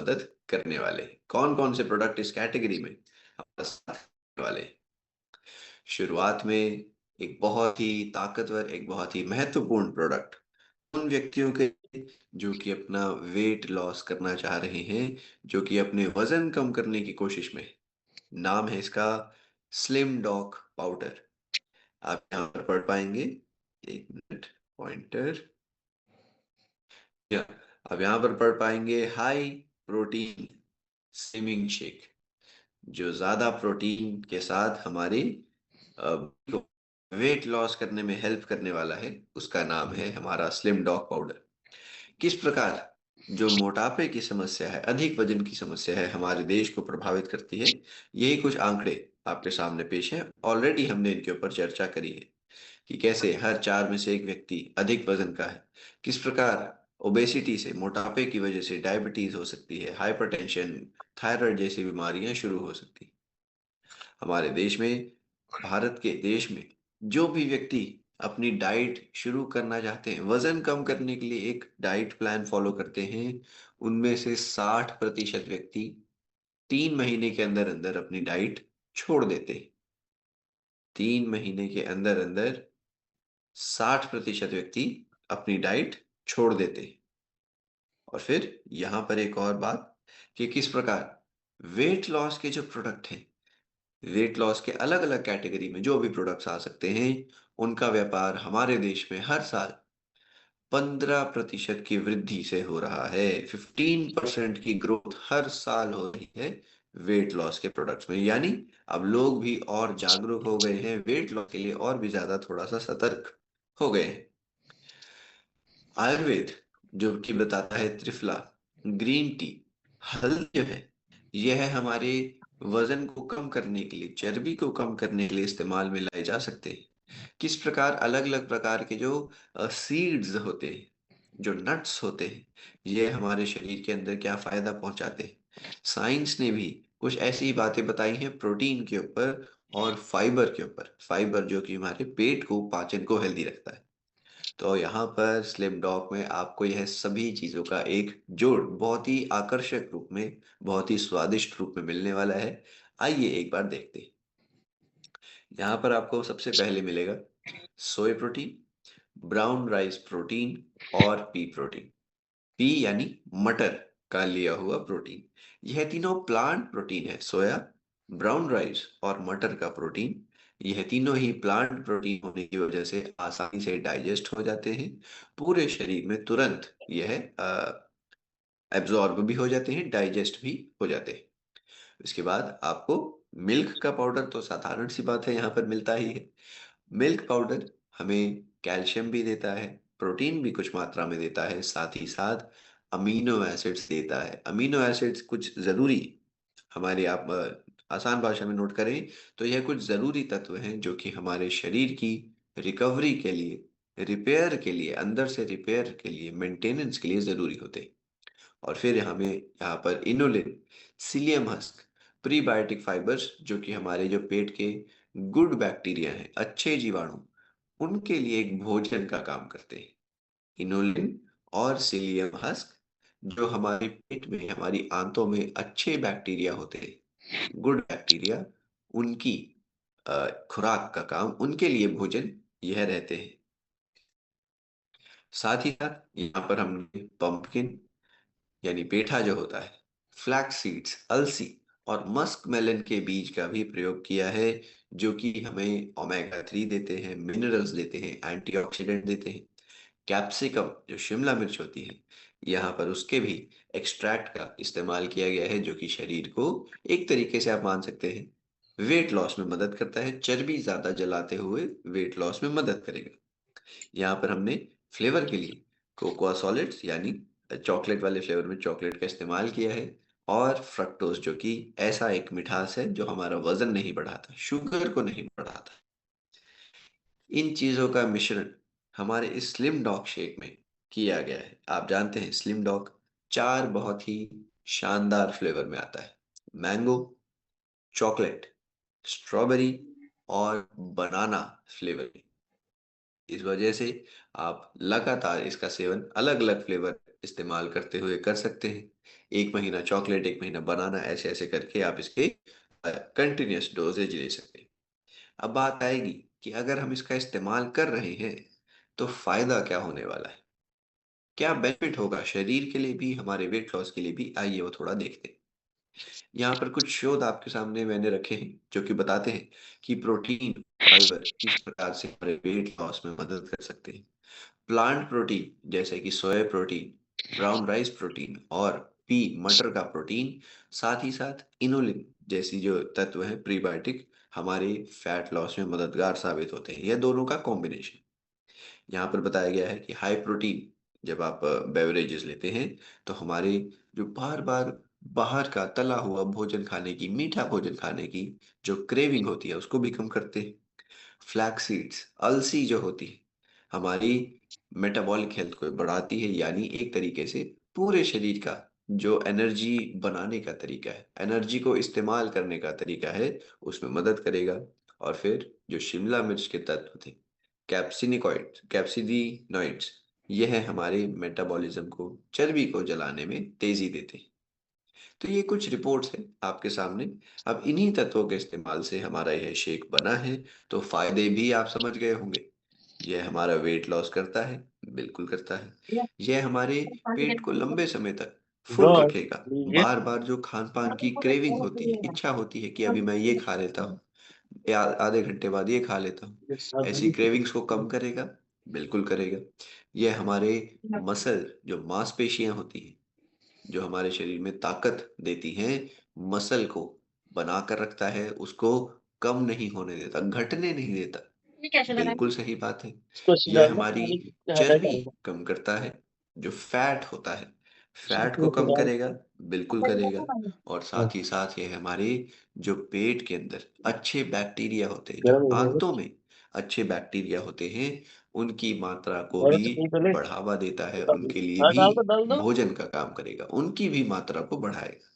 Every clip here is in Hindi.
मदद करने वाले हैं। कौन कौन से प्रोडक्ट इस कैटेगरी में हमारे साथ करने वाले हैं? शुरुआत में एक बहुत ही ताकतवर, एक बहुत ही महत्वपूर्ण प्रोडक्ट उन व्यक्तियों के जो कि अपना वेट लॉस करना चाह रहे हैं, जो कि अपने वजन कम करने की कोशिश में हैं। नाम है इसका स्लिम डॉग पाउडर। आप यहाँ पर पढ़ पाएंगे, एक मिनट, पॉइंटर, या अब यहाँ पर पढ़ पाएंगे हाई प्रोटीन स्लिमिंग शेक, जो ज्यादा प्रोटीन के साथ हमारे वेट लॉस करने में हेल्प करने वाला है। उसका नाम है हमारा स्लिम डॉग पाउडर। किस प्रकार जो मोटापे की समस्या है, अधिक वजन की समस्या है, हमारे देश को प्रभावित करती है, यही कुछ आंकड़े आपके सामने पेश हैं। ऑलरेडी हमने इनके ऊपर चर्चा करी है कि कैसे हर 4 में से एक व्यक्ति अधिक वजन का है। किस प्रकार ओबेसिटी से, मोटापे की वजह से डायबिटीज हो सकती है, हाइपरटेंशन, थायराइड जैसी बीमारियां शुरू हो सकती हैं। हमारे देश में, भारत के देश में, जो भी व्यक्ति अपनी डाइट शुरू करना चाहते हैं, वजन कम करने के लिए एक डाइट प्लान फॉलो करते हैं, उनमें से 60% व्यक्ति 3 महीने के अंदर अंदर अपनी डाइट छोड़ देते हैं। 3 महीने के अंदर अंदर 60% व्यक्ति अपनी डाइट छोड़ देते हैं। और फिर यहां पर एक और बात कि किस प्रकार वेट लॉस के जो प्रोडक्ट हैं, वेट लॉस के अलग अलग कैटेगरी में जो भी प्रोडक्ट्स आ सकते हैं, उनका व्यापार हमारे देश में हर साल 15% की वृद्धि से हो रहा है। 15% की ग्रोथ हर साल हो रही है वेट लॉस के प्रोडक्ट्स में। यानी अब लोग भी और जागरूक हो गए हैं, वेट लॉस के लिए और भी ज्यादा थोड़ा सा सतर्क हो गए हैं। आयुर्वेद जो कि बताता है त्रिफला, ग्रीन टी, हल्दी जो है, यह है हमारे वजन को कम करने के लिए, चर्बी को कम करने के लिए इस्तेमाल में लाए जा सकते हैं। किस प्रकार अलग अलग प्रकार के जो सीड्स होते हैं, जो नट्स होते हैं, ये हमारे शरीर के अंदर क्या फायदा पहुंचाते हैं। साइंस ने भी कुछ ऐसी बातें बताई हैं प्रोटीन के ऊपर और फाइबर के ऊपर। फाइबर जो कि हमारे पेट को, पाचन को हेल्दी रखता है। तो यहाँ पर स्लिम डॉग में आपको यह सभी चीजों का एक जोड़ बहुत ही आकर्षक रूप में, बहुत ही स्वादिष्ट रूप में मिलने वाला है। आइए एक बार देखते हैं। यहाँ पर आपको सबसे पहले मिलेगा सोय प्रोटीन, ब्राउन राइस प्रोटीन और पी प्रोटीन। पी यानी मटर का लिया हुआ प्रोटीन। यह तीनों प्लांट प्रोटीन है। सोया, ब्राउन राइस और मटर का प्रोटीन, यह तीनों ही प्लांट प्रोटीन होने की वजह से आसानी से डाइजेस्ट हो जाते हैं। पूरे शरीर में तुरंत यह एब्जॉर्ब भी हो जाते हैं, डाइजेस्ट भी हो जाते हैं। इसके बाद आपको मिल्क का पाउडर तो साधारण सी बात है, यहाँ पर मिलता ही है। मिल्क पाउडर हमें कैल्शियम भी देता है, प्रोटीन भी कुछ मात्रा में देता है, साथ ही साथ अमीनो एसिड्स देता है। अमीनो एसिड्स कुछ जरूरी, हमारे आप आसान भाषा में नोट करें तो यह कुछ जरूरी तत्व हैं जो कि हमारे शरीर की रिकवरी के लिए, रिपेयर के लिए, अंदर से रिपेयर के लिए, मेंटेनेंस के लिए जरूरी होते हैं। और फिर हमें यहाँ पर inulin, cilium husk, prebiotic fibres जो कि हमारे जो पेट के गुड बैक्टीरिया हैं, अच्छे जीवाणु, उनके लिए एक भोजन का काम करते हैं। इनोलिन और सीलियम हस्क जो हमारे पेट में, हमारी आंतों में अच्छे बैक्टीरिया होते हैं, गुड बैक्टीरिया, उनकी खुराक का काम, उनके लिए भोजन यह रहते हैं। साथ ही साथ यहाँ पर हमने पंपकिन यानी पेठा जो होता है, फ्लैक्स सीड्स, अलसी और मस्क मेलन के बीज का भी प्रयोग किया है, जो कि हमें ओमेगा 3 देते हैं, मिनरल्स देते हैं, एंटीऑक्सीडेंट देते हैं। कैप्सिकम जो शिमला मिर्च होती है, यहाँ पर उसके भी एक्सट्रैक्ट का इस्तेमाल किया गया है, जो कि शरीर को एक तरीके से आप मान सकते हैं वेट लॉस में मदद करता है। चर्बी ज्यादा जलाते हुए वेट लॉस में मदद करेगा। यहाँ पर हमने फ्लेवर के लिए कोकोआ सॉलिड्स यानी चॉकलेट वाले फ्लेवर में चॉकलेट का इस्तेमाल किया है, और फ्रक्टोज जो कि ऐसा एक मिठास है जो हमारा वजन नहीं बढ़ाता, शुगर को नहीं बढ़ाता। इन चीजों का मिश्रण हमारे इस स्लिम डॉग शेक में किया गया है। आप जानते हैं स्लिम डॉग 4 बहुत ही शानदार फ्लेवर में आता है: मैंगो, चॉकलेट, स्ट्रॉबेरी और बनाना फ्लेवर में। इस वजह से आप लगातार इसका सेवन अलग अलग फ्लेवर इस्तेमाल करते हुए कर सकते हैं। 1 महीना चॉकलेट, 1 महीना बनाना, ऐसे-ऐसे करके आप इसके कंटीन्यूअस डोज़ेज ले सकते हैं। अब बात आएगी कि अगर हम इसका इस्तेमाल कर रहे हैं, तो फ़ायदा क्या होने वाला है? क्या बेनिफिट होगा शरीर के लिए भी, हमारे वेट लॉस के लिए भी? आइए वो थोड़ा देखते हैं। यहाँ पर कुछ शोध आपके सामने मैंने रखे हैं, जो कि बताते हैं कि प्रोटीन, फाइबर किस प्रकार से हमारे वेट लॉस में मदद कर सकते हैं। प्लांट प्रोटीन जैसे कि soya protein, brown rice protein और पी मटर का प्रोटीन, साथ ही साथ इनुलिन जैसी जो तत्व है प्रीबायोटिक, हमारे फैट लॉस में मददगार साबित होते हैं। यह दोनों का कॉम्बिनेशन। यहाँ पर बताया गया है कि हाई प्रोटीन जब आप बेवरेजेस लेते हैं, तो हमारे जो बार बार बाहर का तला हुआ भोजन खाने की, मीठा भोजन खाने की जो क्रेविंग होती है, उसको भी कम करते हैं। फ्लैक्स सीड्स, अलसी जो होती है, हमारी मेटाबॉलिक हेल्थ को बढ़ाती है, यानी एक तरीके से पूरे शरीर का जो एनर्जी बनाने का तरीका है, एनर्जी को इस्तेमाल करने का तरीका है, उसमें मदद करेगा। और फिर जो शिमला मिर्च के तत्व थे, कैप्सिडिनॉइड्स, यह हमारे मेटाबॉलिज्म को, चर्बी को जलाने में तेजी देते हैं। तो ये कुछ रिपोर्ट्स हैं आपके सामने। अब इन्हीं तत्वों के इस्तेमाल से हमारा यह शेक बना है, तो फायदे भी आप समझ गए होंगे। यह हमारा वेट लॉस करता है, बिल्कुल करता है। यह हमारे पेट को लंबे समय तक फुल God, रखेगा। ये बार बार जो खान पान की क्रेविंग होती है, इच्छा होती है कि अभी मैं ये खा लेता हूँ, या आधे घंटे बाद ये खा लेता हूँ, ऐसी क्रेविंग्स को कम करेगा, बिल्कुल करेगा। यह हमारे मसल, जो मांसपेशियां होती हैं, जो हमारे शरीर में ताकत देती हैं, मसल को बनाकर रखता है, उसको कम नहीं होने देता, घटने नहीं देता। बिल्कुल सही बात है। इसको यह सुधारना हमारी पानी हटा चर्बी डालना। कम करता है, जो फैट होता है, फैट को इसको कम सुधार करेगा, बिल्कुल करेगा। और साथ ही साथ यह हमारे जो पेट के अंदर अच्छे बैक्टीरिया होते हैं, जो गर्म हो जाएगा। आंतों में अच्छे बैक्टीरिया होते हैं, उनकी मात्रा को और भी तो नहीं पहले बढ़ावा देता है, उनके लिए हाँ भी डाल दो भोजन का काम करेगा, उनकी भी मात्रा को बढ़ाएगा।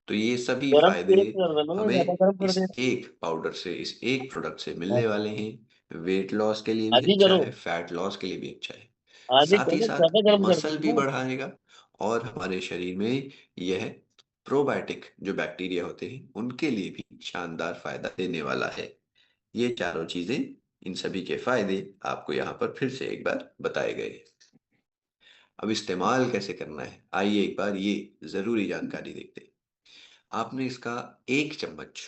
तो ये सभी गरम फायदे तेज कर देना ना, ज्यादा हमें गर्म कर इस दे। एक पाउडर से, इस एक प्रोडक्ट से हाँ, मिलने वाले हैं। वेट लॉस के लिए भी आधी अच्छा करो, है, फैट लॉस के लिए भी अच्छा है। आधी साथ ही करो, साथ ज्यादा गर्म कर मसल भी देना। बढ़ाएगा, और हमारे शरीर में यह प्रोबायोटिक जो बैक्टीरिया होते हैं, उनके लिए भी शानदार फायदा देने वाला है। ये चारों चीजें, इन सभी के फायदे आपको यहाँ पर फिर से एक बार बताए गए हैं। अब इस्तेमाल कैसे करना है, आइए एक बार ये जरूरी जानकारी देखते हैं। आपने इसका 1 चम्मच,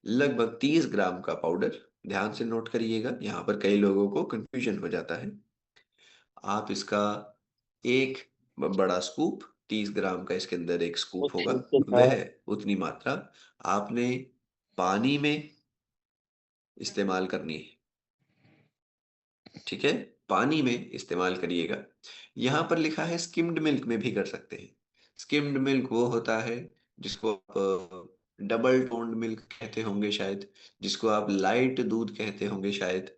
लगभग 30 ग्राम का पाउडर, ध्यान से नोट करिएगा, यहाँ पर कई लोगों को कंफ्यूजन हो जाता है। आप इसका एक बड़ा स्कूप, 30 ग्राम का इसके अंदर एक स्कूप होगा, उसके उसके वह साथ उतनी मात्रा आपने पानी में इस्तेमाल करनी है। ठीक है, पानी में इस्तेमाल करिएगा। यहाँ पर लिखा है स्किम्ड मिल्क में भी कर सकते हैं। स्किम्ड मिल्क वो होता है जिसको आप डबल टोन्ड मिल्क कहते होंगे शायद, जिसको आप लाइट दूध कहते होंगे शायद।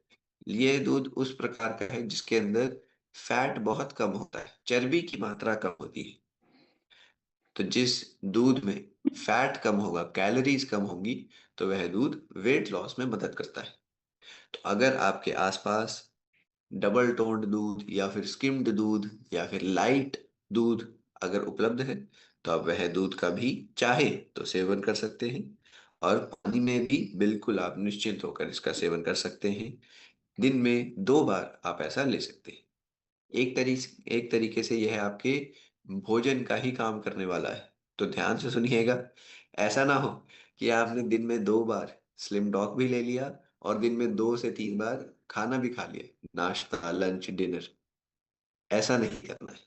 ये दूध उस प्रकार का है जिसके अंदर फैट बहुत कम होता है, चर्बी की मात्रा कम होती है। तो जिस दूध में फैट कम होगा, कैलोरीज कम होंगी, तो वह दूध वेट लॉस में मदद करता है। तो अगर आपके आसपास डबल टोन्ड दूध या फिर स्किम्ड दूध या फिर लाइट दूध अगर उपलब्ध है, तो आप वह दूध का भी चाहे तो सेवन कर सकते हैं। और पानी में भी बिल्कुल आप निश्चिंत होकर इसका सेवन कर सकते हैं। दिन में 2 बार आप ऐसा ले सकते हैं। एक तरीके से यह आपके भोजन का ही काम करने वाला है। तो ध्यान से सुनिएगा, ऐसा ना हो कि आपने दिन में 2 बार स्लिम डॉग भी ले लिया और दिन में 2 से 3 बार खाना भी खा लिया, नाश्ता, लंच, डिनर। ऐसा नहीं करना है।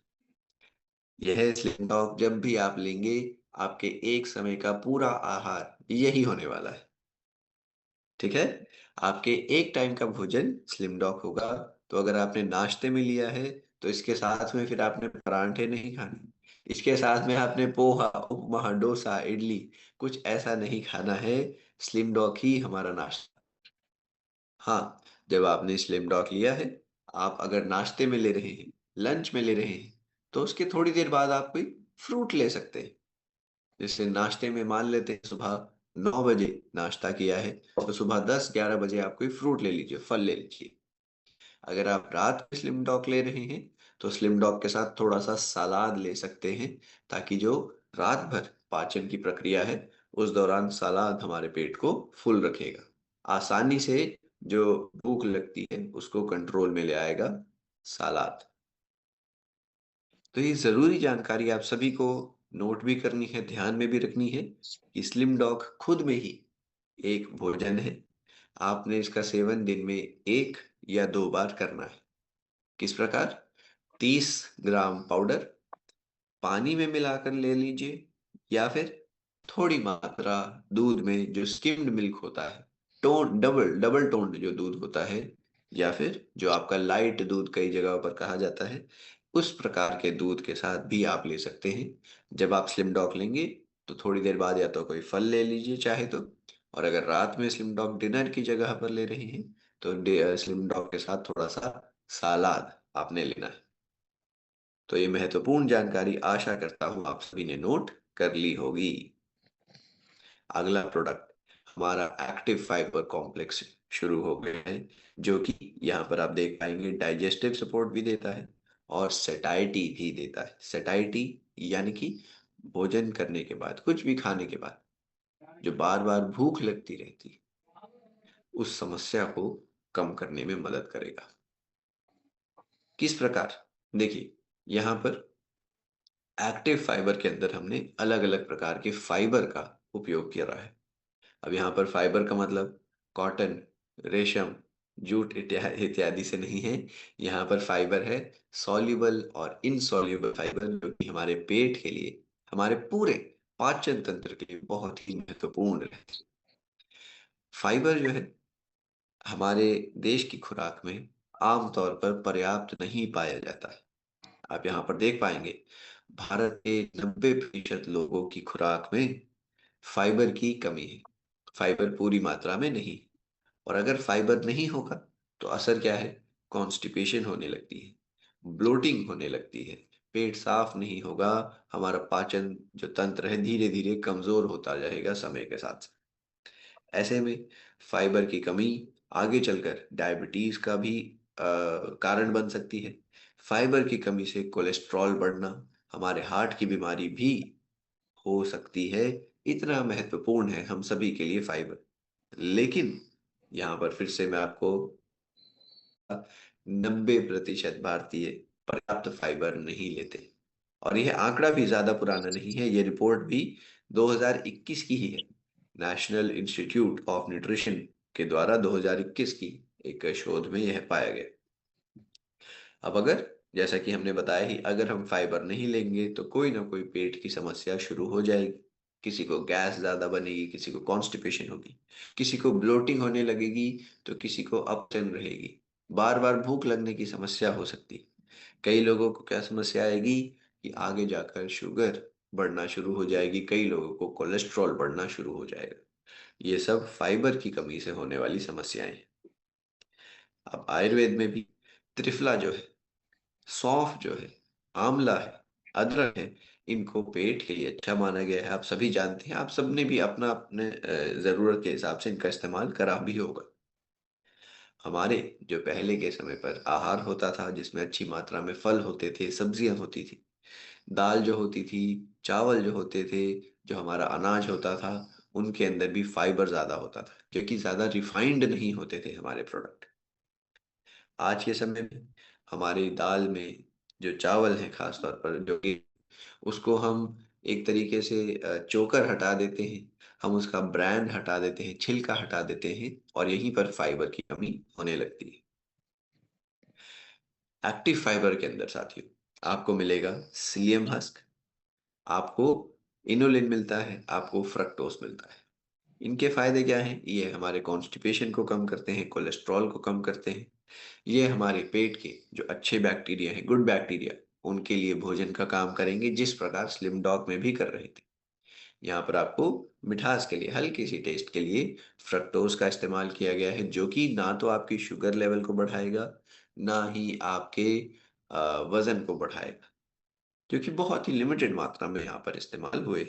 यह स्लिम डॉग जब भी आप लेंगे, आपके एक समय का पूरा आहार यही होने वाला है। ठीक है, आपके एक टाइम का भोजन स्लिम डॉग होगा। तो अगर आपने नाश्ते में लिया है, तो इसके साथ में फिर आपने परांठे नहीं खाने, इसके साथ में आपने पोहा, उपमा, डोसा, इडली, कुछ ऐसा नहीं खाना है। स्लिम डॉग ही हमारा नाश्ता। हाँ, जब आपने स्लिम डॉग लिया है, आप अगर नाश्ते में ले रहे हैं, लंच में ले रहे हैं, तो उसके थोड़ी देर बाद आप कोई फ्रूट ले सकते हैं। जैसे नाश्ते में मान लेते हैं सुबह 9 बजे नाश्ता किया है, तो सुबह 10-11 बजे आप कोई फ्रूट ले लीजिए, फल ले लीजिए। अगर आप रात में स्लिम डॉग ले रहे हैं, तो स्लिम डॉग के साथ थोड़ा सा सलाद ले सकते हैं, ताकि जो रात भर पाचन की प्रक्रिया है उस दौरान सलाद हमारे पेट को फुल रखेगा, आसानी से जो भूख लगती है उसको कंट्रोल में ले आएगा सलाद। तो ये जरूरी जानकारी आप सभी को नोट भी करनी है, ध्यान में भी रखनी है कि स्लिम डॉग खुद में ही एक भोजन है। आपने इसका सेवन दिन में 1 या 2 बार करना है। किस प्रकार? 30 ग्राम पाउडर पानी में मिलाकर ले लीजिए, या फिर थोड़ी मात्रा दूध में जो स्किम्ड मिल्क होता है, टोन डबल डबल टोन्ड जो दूध होता है, या फिर जो आपका लाइट दूध कई जगहों पर कहा जाता है, उस प्रकार के दूध के साथ भी आप ले सकते हैं। जब आप स्लिम डॉग लेंगे तो थोड़ी देर बाद या तो कोई फल ले लीजिए चाहे तो, और अगर रात में स्लिम डॉग डिनर की जगह पर ले रहे हैं तो स्लिम डॉग के साथ थोड़ा सा सलाद आपने लेना है। तो ये महत्वपूर्ण जानकारी आशा करता हूं आप सभी ने नोट कर ली होगी। अगला प्रोडक्ट हमारा एक्टिव फाइबर कॉम्प्लेक्स शुरू हो गया है, जो कि यहाँ पर आप देख पाएंगे डाइजेस्टिव सपोर्ट भी देता है और सेटाइटी भी देता है। सेटाइटी यानी कि भोजन करने के बाद, कुछ भी खाने के बाद जो बार बार भूख लगती रहती है, उस समस्या को कम करने में मदद करेगा। किस प्रकार? देखिए, यहाँ पर एक्टिव फाइबर के अंदर हमने अलग अलग प्रकार के फाइबर का उपयोग किया रहा है। अब यहाँ पर फाइबर का मतलब कॉटन, रेशम, जूट इत्यादि इत्यादि से नहीं है। यहाँ पर फाइबर है सॉल्युबल और इनसॉल्युबल फाइबर, जो कि हमारे पेट के लिए, हमारे पूरे पाचन तंत्र के लिए बहुत ही महत्वपूर्ण रहते हैं। फाइबर जो है हमारे देश की खुराक में आमतौर पर पर्याप्त नहीं पाया जाता है। आप यहाँ पर देख पाएंगे भारत के 90% लोगों की खुराक में फाइबर की कमी है। फाइबर पूरी मात्रा में नहीं। और अगर फाइबर नहीं होगा तो असर क्या है? कॉन्स्टिपेशन होने लगती है, ब्लोटिंग होने लगती है, पेट साफ नहीं होगा, हमारा पाचन जो तंत्र है धीरे धीरे कमजोर होता जाएगा समय के साथ। ऐसे में फाइबर की कमी आगे चलकर डायबिटीज का भी कारण बन सकती है। फाइबर की कमी से कोलेस्ट्रॉल बढ़ना, हमारे हार्ट की बीमारी भी हो सकती है। इतना महत्वपूर्ण है हम सभी के लिए फाइबर। लेकिन यहाँ पर फिर से मैं आपको 90% भारतीय पर्याप्त फाइबर नहीं लेते। और यह आंकड़ा भी ज्यादा पुराना नहीं है, यह रिपोर्ट भी 2021 की ही है। नेशनल इंस्टीट्यूट ऑफ न्यूट्रिशन के द्वारा 2021 की एक शोध में यह पाया गया। अब अगर, जैसा कि हमने बताया ही, अगर हम फाइबर नहीं लेंगे तो कोई ना कोई पेट की समस्या शुरू हो जाएगी। किसी को गैस ज्यादा बनेगी, किसी को कॉन्स्टिपेशन होगी, किसी को ब्लोटिंग होने लगेगी, तो किसी को अपचन रहेगी, बार बार भूख लगने की समस्या हो सकती है। कई लोगों को क्या समस्या आएगी कि आगे जाकर शुगर बढ़ना शुरू हो जाएगी, कई लोगों को कोलेस्ट्रॉल बढ़ना शुरू हो जाएगा। ये सब फाइबर की कमी से होने वाली समस्याएं हैं। अब आयुर्वेद में भी त्रिफला जो है, सौंफ जो है, आंवला है, अदरक है, इनको पेट के लिए अच्छा माना गया है। आप सभी जानते हैं, आप सबने भी अपना अपने जरूरत के हिसाब से इनका इस्तेमाल करा भी होगा। हमारे जो पहले के समय पर आहार होता था, जिसमें अच्छी मात्रा में फल होते थे, सब्जियां होती थी, दाल जो होती थी, चावल जो होते थे, जो हमारा अनाज होता था, उनके अंदर भी फाइबर ज्यादा होता था, क्योंकि ज्यादा रिफाइंड नहीं होते थे हमारे प्रोडक्ट। आज के समय में हमारी दाल में जो चावल है, खासतौर पर जो कि उसको हम एक तरीके से चोकर हटा देते हैं, हम उसका ब्रांड हटा देते हैं, छिलका हटा देते हैं, और यहीं पर फाइबर की कमी होने लगती है। एक्टिव फाइबर के अंदर साथियों आपको मिलेगा सीलियम हस्क, आपको इनोलिन मिलता है, आपको फ्रक्टोस मिलता है। इनके फायदे क्या हैं? ये हमारे कॉन्स्टिपेशन को कम करते हैं, कोलेस्ट्रॉल को कम करते हैं। ये हमारे पेट के जो अच्छे बैक्टीरिया हैं, गुड बैक्टीरिया, उनके लिए भोजन का काम करेंगे, जिस प्रकार स्लिम डॉग में भी कर रहे थे। यहाँ पर आपको मिठास के लिए, हल्की सी टेस्ट के लिए फ्रक्टोज का इस्तेमाल किया गया है, जो कि ना तो आपकी शुगर लेवल को बढ़ाएगा, ना ही आपके वजन को बढ़ाएगा, क्योंकि बहुत ही लिमिटेड मात्रा में यहाँ पर इस्तेमाल हुए।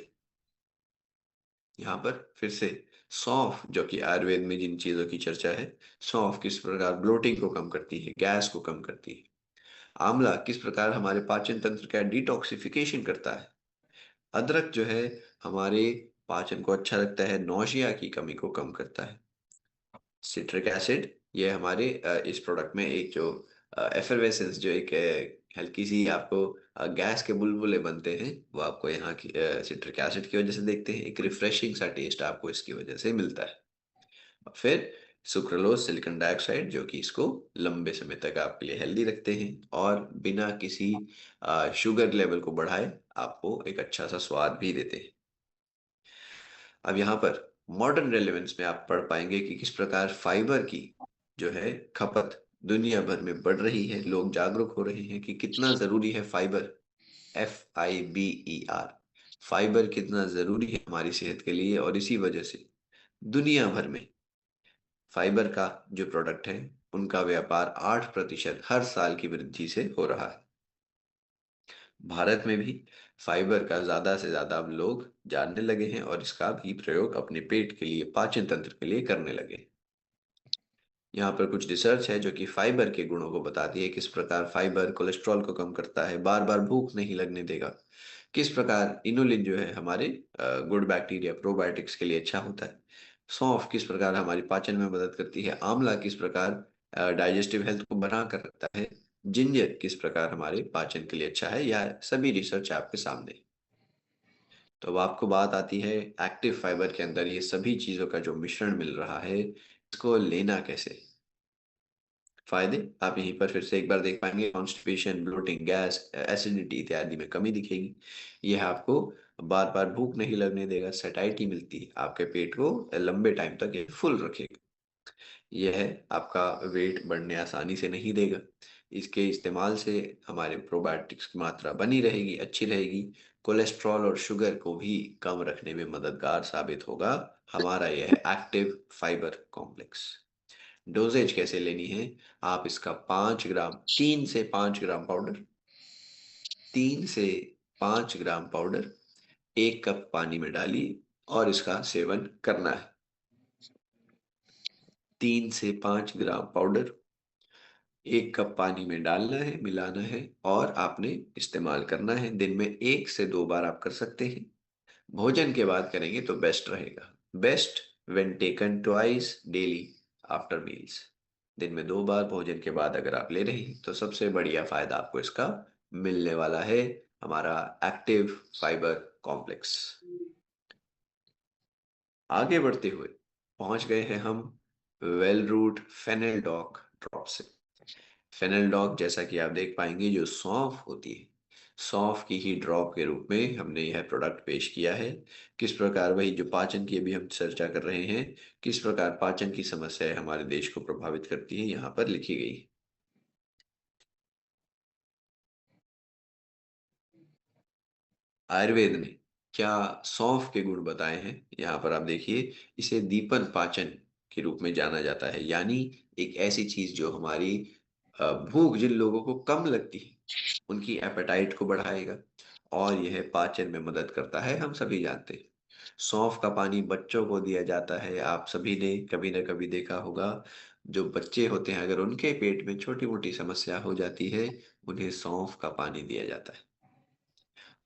यहाँ पर फिर से सौंफ, जो कि आयुर्वेद में जिन चीजों की चर्चा है, सौंफ किस प्रकार ब्लोटिंग को कम करती है, गैस को कम करती है। आंवला किस प्रकार हमारे पाचन तंत्र का डिटॉक्सिफिकेशन करता है। अदरक जो है हमारे पाचन को अच्छा रखता है, नौशिया की कमी को कम करता है। सिट्रिक एसिड ये हमारे इस प्रोडक्ट में एक जो एफरवेसेंस, जो एक हल्की सी आपको गैस के बुलबुले बनते हैं, वो आपको यहाँ की सिट्रिक एसिड की वजह से देखते हैं। एक रिफ्रेशिंग सा टेस्ट आपको इसकी वजह से मिलता है। और फिर सुक्रोलोज, सिलिकॉन डाइऑक्साइड, जो कि इसको लंबे समय तक आपके लिए हेल्दी रखते हैं और बिना किसी शुगर लेवल को बढ़ाए आपको एक अच्छा सा स्वाद भी देते हैं। अब यहाँ पर मॉडर्न रेलेवेंस में आप पढ़ पाएंगे कि किस प्रकार फाइबर की जो है खपत दुनिया भर में बढ़ रही है। लोग जागरूक हो रहे हैं कि कितना जरूरी है फाइबर, FIBER, फाइबर कितना जरूरी है हमारी सेहत के लिए। और इसी वजह से दुनिया भर में फाइबर का जो प्रोडक्ट है उनका व्यापार 8% हर साल की वृद्धि से हो रहा है। भारत में भी फाइबर का ज्यादा से ज्यादा अब लोग जानने लगे हैं और इसका भी प्रयोग अपने पेट के लिए, पाचन तंत्र के लिए करने लगे हैं। यहाँ पर कुछ रिसर्च है जो कि फाइबर के गुणों को बताती है। किस प्रकार फाइबर कोलेस्ट्रॉल को कम करता है, बार बार भूख नहीं लगने देगा। किस प्रकार इनुलिन जो है हमारे गुड बैक्टीरिया, प्रोबायोटिक्स के लिए अच्छा होता है। सौंफ किस प्रकार हमारी पाचन में मदद करती है। आंवला किस प्रकार डाइजेस्टिव हेल्थ को बना कर रखता है। जिंजर किस प्रकार हमारे पाचन के लिए अच्छा है। यह सभी रिसर्च आपके सामने है। तो अब आपको बात आती है एक्टिव फाइबर के अंदर ये सभी चीजों का जो मिश्रण मिल रहा है, इसको लेना कैसे। फायदे आप यहीं पर फिर से एक बार देख पाएंगे। कॉन्स्टिपेशन, ब्लोटिंग, गैस, एसिडिटी इत्यादि में कमी दिखेगी। यह आपको बार बार भूख नहीं लगने देगा। सैटिस्फैक्शन मिलती है, आपके पेट को लंबे टाइम तक ये फुल रखेगा। यह आपका वेट बढ़ने आसानी से नहीं देगा। इसके इस्तेमाल से हमारे प्रोबायोटिक्स की मात्रा बनी रहेगी, अच्छी रहेगी। कोलेस्ट्रॉल और शुगर को भी कम रखने में मददगार साबित होगा हमारा यह एक्टिव फाइबर कॉम्प्लेक्स। डोजेज कैसे लेनी है। आप इसका 5 ग्राम, 3 से 5 ग्राम पाउडर, 3 से 5 ग्राम पाउडर 1 कप पानी में डालिए और इसका सेवन करना है। 3 से 5 ग्राम पाउडर 1 कप पानी में डालना है, मिलाना है और आपने इस्तेमाल करना है। दिन में 1 से 2 बार आप कर सकते हैं। भोजन के बाद करेंगे तो बेस्ट रहेगा। Best when taken twice daily after meals. दिन में 2 बार भोजन के बाद अगर आप ले रहे हैं तो सबसे बढ़िया फायदा आपको इसका मिलने वाला है, हमारा एक्टिव फाइबर कॉम्प्लेक्स। आगे बढ़ते हुए पहुंच गए हैं हम वेल रूट फेनेलडॉक ड्रॉप से। फेनेलडॉक जैसा कि आप देख पाएंगे जो सौंफ होती है, सौंफ की ही ड्रॉप के रूप में हमने यह प्रोडक्ट पेश किया है। किस प्रकार वही जो पाचन की अभी हम चर्चा कर रहे हैं, किस प्रकार पाचन की समस्याएं हमारे देश को प्रभावित करती है, यहाँ पर लिखी गई है। आयुर्वेद ने क्या सौंफ के गुण बताए हैं, यहाँ पर आप देखिए। इसे दीपन पाचन के रूप में जाना जाता है, यानी एक ऐसी चीज जो हमारी भूख जिन लोगों को कम लगती है उनकी एपेटाइट को बढ़ाएगा और यह पाचन में मदद करता है, हम सभी जानते हैं। सौंफ का पानी बच्चों को दिया जाता है। आप सभी ने कभी ना कभी देखा होगा, जो बच्चे होते हैं अगर उनके पेट में छोटी मोटी समस्या हो जाती है, उन्हें सौंफ का पानी दिया जाता है।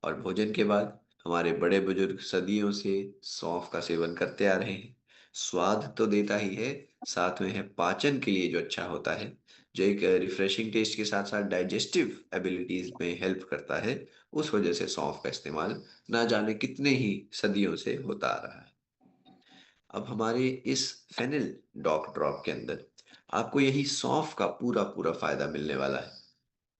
और भोजन के बाद हमारे बड़े बुजुर्ग सदियों से सौंफ का सेवन करते आ रहे हैं। स्वाद तो देता ही है, साथ में है पाचन के लिए जो अच्छा होता है, जो एक रिफ्रेशिंग टेस्ट के साथ साथ डाइजेस्टिव एबिलिटीज में हेल्प करता है। उस वजह से सौंफ का इस्तेमाल ना जाने कितने ही सदियों से होता आ रहा है। अब हमारे इस फेनिल डॉक ड्रॉप के अंदर आपको यही सौंफ का पूरा पूरा फायदा मिलने वाला है,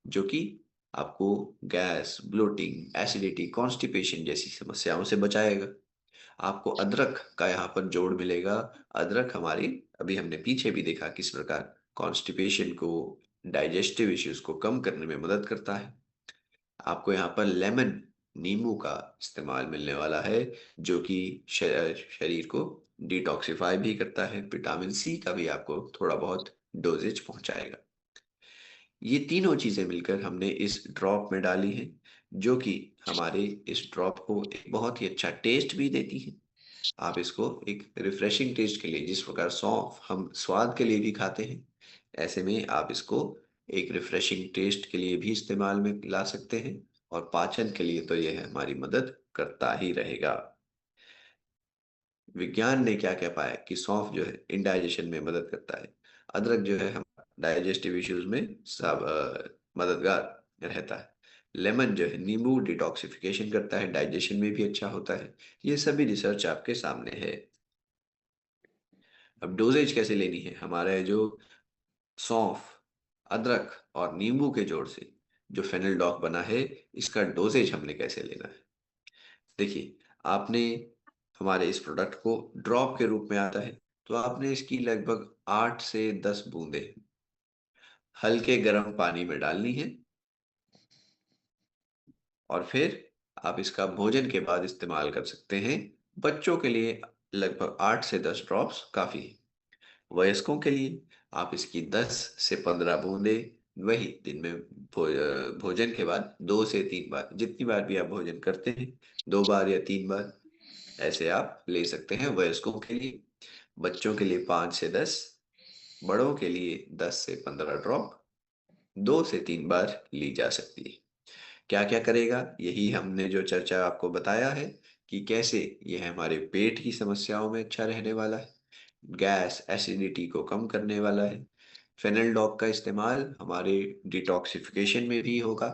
जो कि आपको गैस, ब्लोटिंग, एसिडिटी, कॉन्स्टिपेशन जैसी समस्याओं से बचाएगा। आपको अदरक का यहाँ पर जोड़ मिलेगा। अदरक हमारी, अभी हमने पीछे भी देखा किस प्रकार कॉन्स्टिपेशन को, डाइजेस्टिव इश्यूज को कम करने में मदद करता है। आपको यहाँ पर लेमन, नींबू का इस्तेमाल मिलने वाला है, जो कि शरीर को डिटॉक्सिफाई भी करता है। विटामिन सी का भी आपको थोड़ा बहुत डोजेज पहुंचाएगा। ये तीनों चीजें मिलकर हमने इस ड्रॉप में डाली हैं, जो कि हमारे इस ड्रॉप को एक बहुत ही अच्छा टेस्ट भी देती है। आप इसको एक रिफ्रेशिंग टेस्ट के लिए, जिस प्रकार सौंफ हम स्वाद के लिए भी खाते हैं, ऐसे में आप इसको एक रिफ्रेशिंग टेस्ट के लिए भी इस्तेमाल में ला सकते हैं, और पाचन के लिए तो यह हमारी मदद करता ही रहेगा। विज्ञान ने क्या क्या पाया कि सौंफ जो है इंडाइजेशन में मदद करता है। अदरक जो है हम डाइजेस्टिव इश्यूज में सब मददगार रहता है। लेमन जो है नींबू डिटॉक्सिफिकेशन करता है, डाइजेशन में भी अच्छा होता है। ये सभी रिसर्च आपके सामने है। अब डोजेज कैसे लेनी है, हमारे जो सौंफ, अदरक और नींबू के जोड़ से जो फेनल बना है, इसका डोजेज हमने कैसे लेना है। देखिए, आपने हमारे इस प्रोडक्ट को ड्रॉप के रूप में आता है, तो आपने इसकी लगभग 8 से 10 बूंदे हल्के गर्म पानी में डालनी है, और फिर आप इसका भोजन के बाद इस्तेमाल कर सकते हैं। बच्चों के लिए लगभग 8 से 10 ड्रॉप्स काफ़ी है। वयस्कों के लिए आप इसकी 10 से 15 बूंदे वही दिन में भोजन के बाद 2 से 3 बार, जितनी बार भी आप भोजन करते हैं, 2 बार या 3 बार, ऐसे आप ले सकते हैं वयस्कों के लिए। बच्चों के लिए 5 से 10, बड़ों के लिए 10 से 15 ड्रॉप 2 से 3 बार ली जा सकती है। क्या क्या करेगा, यही हमने जो चर्चा आपको बताया है कि कैसे यह हमारे पेट की समस्याओं में अच्छा रहने वाला है, गैस एसिडिटी को कम करने वाला है। फेनल का इस्तेमाल हमारे डिटॉक्सिफिकेशन में भी होगा,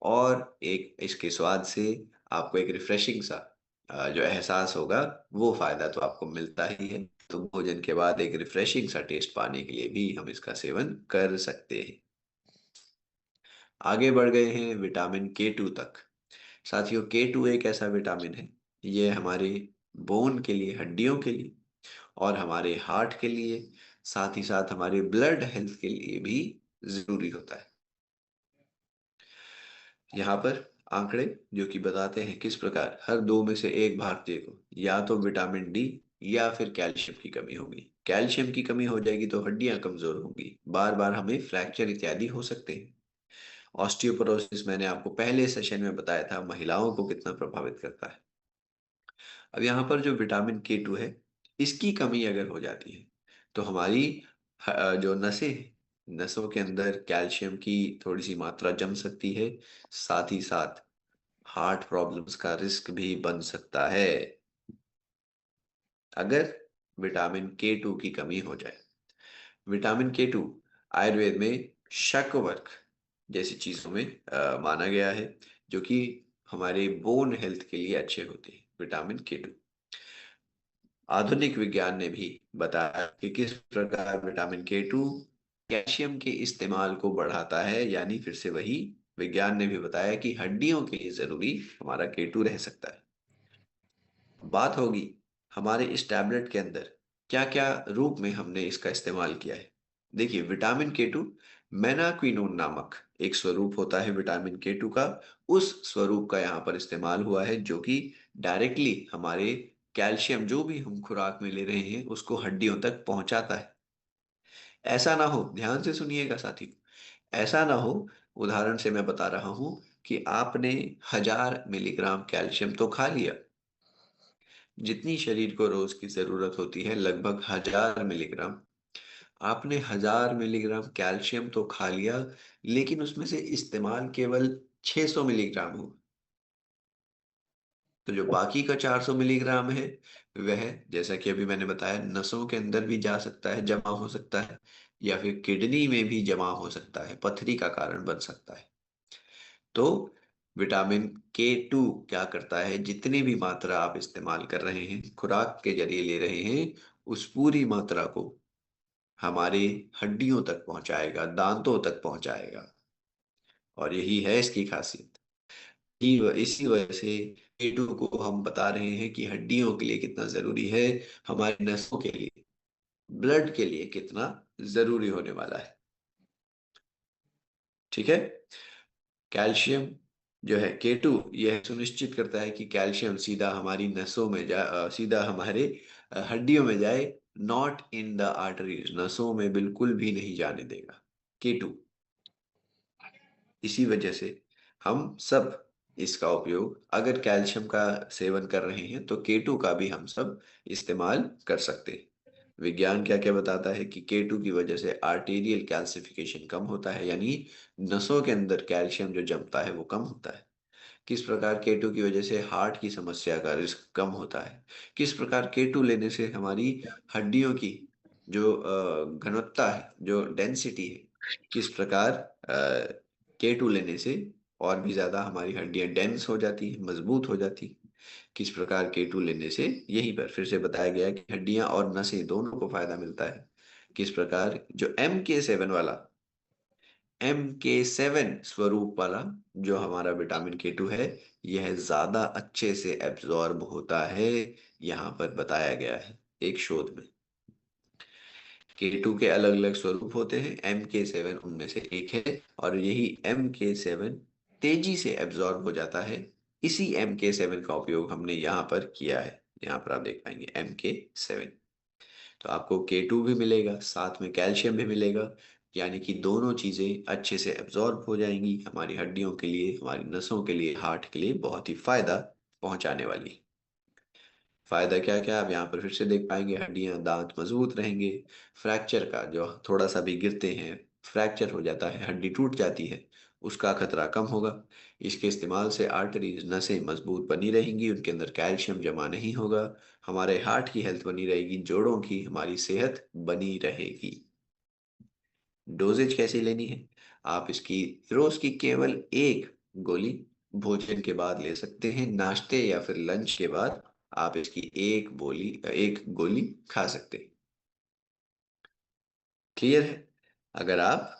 और एक इसके स्वाद से आपको एक रिफ्रेशिंग सा जो एहसास होगा, वो फायदा तो आपको मिलता ही है। तो भोजन के बाद एक रिफ्रेशिंग सा टेस्ट पाने के लिए भी हम इसका सेवन कर सकते हैं। आगे बढ़ गए हैं विटामिन K2 तक। साथियों, K2 एक ऐसा विटामिन है, ये हमारे बोन के लिए, हड्डियों के लिए, और हमारे हार्ट के लिए, साथ ही साथ हमारे ब्लड हेल्थ के लिए भी जरूरी होता है। यहाँ पर आंकड़े जो कि बताते हैं किस प्रकार हर 2 में से 1 भारतीय को या तो विटामिन डी या फिर कैल्शियम की कमी होगी। कैल्शियम की कमी हो जाएगी तो हड्डियां कमजोर होंगी, बार बार हमें फ्रैक्चर इत्यादि हो सकते हैं। ऑस्टियोपोरोसिस मैंने आपको पहले सेशन में बताया था महिलाओं को कितना प्रभावित करता है। अब यहाँ पर जो विटामिन K2 है, इसकी कमी अगर हो जाती है तो हमारी जो नसें हैं, नसों के अंदर कैल्शियम की थोड़ी सी मात्रा जम सकती है। साथ ही साथ हार्ट प्रॉब्लम्स का रिस्क भी बन सकता है अगर विटामिन K2 की कमी हो जाए। विटामिन K2 आयुर्वेद में शकवर्क जैसी चीजों में माना गया है, जो कि हमारे बोन हेल्थ के लिए अच्छे होते हैं। विटामिन K2 आधुनिक विज्ञान ने भी बताया कि किस प्रकार विटामिन K2 कैल्शियम के इस्तेमाल को बढ़ाता है, यानी फिर से वही विज्ञान ने भी बताया कि हड्डियों के लिए जरूरी हमारा K2 रह सकता है। बात होगी हमारे इस टैबलेट के अंदर क्या क्या रूप में हमने इसका इस्तेमाल किया है। देखिए, विटामिन K2 मेनाक्विनोन नामक एक स्वरूप होता है विटामिन K2 का, उस स्वरूप का यहाँ पर इस्तेमाल हुआ है, जो कि डायरेक्टली हमारे कैल्शियम जो भी हम खुराक में ले रहे हैं उसको हड्डियों तक पहुंचाता है। ऐसा ना हो, ध्यान से सुनिएगा साथी, ऐसा ना हो, उदाहरण से मैं बता रहा हूं कि आपने 1000 मिलीग्राम कैल्शियम तो खा लिया, जितनी शरीर को रोज की जरूरत होती है लगभग 1000 मिलीग्राम, आपने 1000 मिलीग्राम कैल्शियम तो खा लिया, लेकिन उसमें से इस्तेमाल केवल 600 मिलीग्राम हो। तो जो बाकी का 400 मिलीग्राम है, वह जैसा कि अभी मैंने बताया नसों के अंदर भी जा सकता है, जमा हो सकता है, या फिर किडनी में भी जमा हो सकता है, पथरी का कारण बन सकता है। तो विटामिन K2 क्या करता है, जितनी भी मात्रा आप इस्तेमाल कर रहे हैं, खुराक के जरिए ले रहे हैं, उस पूरी मात्रा को हमारे हड्डियों तक पहुंचाएगा, दांतों तक पहुंचाएगा, और यही है इसकी खासियत। इसी वजह से K2 को हम बता रहे हैं कि हड्डियों के लिए कितना जरूरी है, हमारे नसों के लिए, ब्लड के लिए कितना जरूरी होने वाला है। ठीक है। कैल्शियम जो है K2 यह सुनिश्चित करता है कि कैल्शियम सीधा हमारी नसों में सीधा हमारे हड्डियों में जाए, नॉट इन द आर्टरीज, नसों में बिल्कुल भी नहीं जाने देगा K2। इसी वजह से हम सब इसका उपयोग, अगर कैल्शियम का सेवन कर रहे हैं तो K2 का भी हम सब इस्तेमाल कर सकते हैं। विज्ञान क्या क्या बताता है कि K2 की वजह से आर्टेरियल कैल्सिफिकेशन कम होता है, यानी नसों के अंदर कैल्शियम जो जमता है वो कम होता है। किस प्रकार K2 की वजह से हार्ट की समस्या का रिस्क कम होता है। किस प्रकार K2 लेने से हमारी हड्डियों की जो घनत्व है, जो डेंसिटी है, किस प्रकार K2 लेने से और भी ज्यादा हमारी हड्डियां डेंस हो जाती है, मजबूत हो जाती है। किस प्रकार K2 लेने से यहीं पर फिर से बताया गया है कि हड्डियां और नसें दोनों को फायदा मिलता है। किस प्रकार जो MK7 स्वरूप वाला जो हमारा विटामिन K2 है, यह ज्यादा अच्छे से एब्जॉर्ब होता है, यहाँ पर बताया गया है एक शोध में। K2 के अलग अलग स्वरूप होते हैं, MK7 उनमें से एक है, और यही MK7 तेजी से एब्जॉर्ब हो जाता है। इसी MK7 का उपयोग हमने यहाँ पर किया है। यहाँ पर आप देख पाएंगे MK7। तो आपको K2 भी मिलेगा, साथ में कैल्शियम भी मिलेगा, यानी कि दोनों चीजें अच्छे से एब्जॉर्ब हो जाएंगी, हमारी हड्डियों के लिए, हमारी नसों के लिए, हार्ट के लिए बहुत ही फायदा पहुंचाने वाली। फायदा क्या क्या आप यहाँ पर फिर से देख पाएंगे, हड्डियां दांत मजबूत रहेंगे, फ्रैक्चर का जो थोड़ा सा भी गिरते हैं फ्रैक्चर हो जाता है, हड्डी टूट जाती है, उसका खतरा कम होगा। इसके इस्तेमाल से आर्टरीज, नसें मजबूत बनी रहेंगी, उनके अंदर कैल्शियम जमा नहीं होगा, हमारे हार्ट की हेल्थ बनी रहेगी, जोड़ों की हमारी सेहत बनी रहेगी। डोजेज कैसी लेनी है, आप इसकी रोज की केवल एक गोली भोजन के बाद ले सकते हैं, नाश्ते या फिर लंच के बाद आप इसकी एक गोली खा सकते हैं। क्लियर है। अगर आप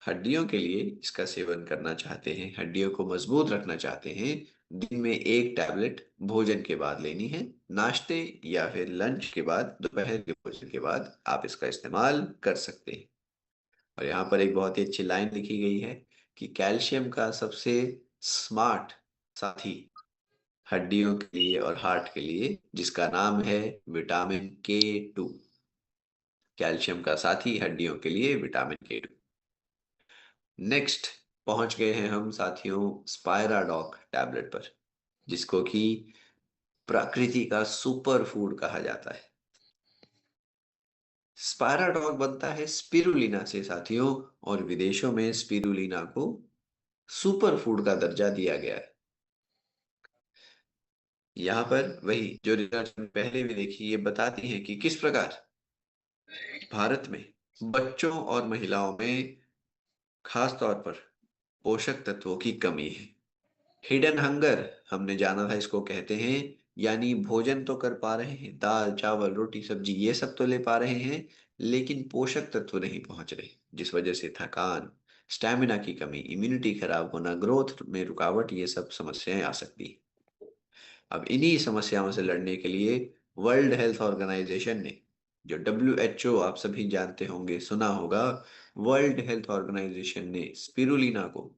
हड्डियों के लिए इसका सेवन करना चाहते हैं, हड्डियों को मजबूत रखना चाहते हैं, दिन में एक टैबलेट भोजन के बाद लेनी है, नाश्ते या फिर लंच के बाद, दोपहर के भोजन के बाद आप इसका इस्तेमाल कर सकते हैं। और यहाँ पर एक बहुत ही अच्छी लाइन लिखी गई है कि कैल्शियम का सबसे स्मार्ट साथी हड्डियों के लिए और हार्ट के लिए, जिसका नाम है विटामिन K2। कैल्शियम का साथी हड्डियों के लिए विटामिन K2। नेक्स्ट पहुंच गए हैं हम साथियों स्पायराडॉक टैबलेट पर, जिसको कि प्रकृति का सुपर फूड कहा जाता है। स्पायराडॉक बनता है स्पिरुलिना से साथियों, और विदेशों में स्पिरुलिना को सुपर फूड का दर्जा दिया गया है। यहाँ पर वही जो रिसर्च में पहले भी देखी, ये बताती है कि किस प्रकार भारत में बच्चों और महिलाओं में खास तौर पर पोषक तत्वों की कमी है। हिडन हंगर हमने जाना था इसको कहते हैं, यानी भोजन तो कर पा रहे हैं, दाल चावल रोटी सब्जी ये सब तो ले पा रहे हैं, लेकिन पोषक तत्व नहीं पहुंच रहे, जिस वजह से थकान, स्टैमिना की कमी, इम्यूनिटी खराब होना, ग्रोथ में रुकावट, ये सब समस्याएं आ सकती हैं। अब इन्हीं समस्याओं से लड़ने के लिए वर्ल्ड हेल्थ ऑर्गेनाइजेशन ने, जो WHO आप सभी जानते होंगे, सुना होगा, वर्ल्ड हेल्थ ऑर्गेनाइजेशन ने स्पिरुलिना को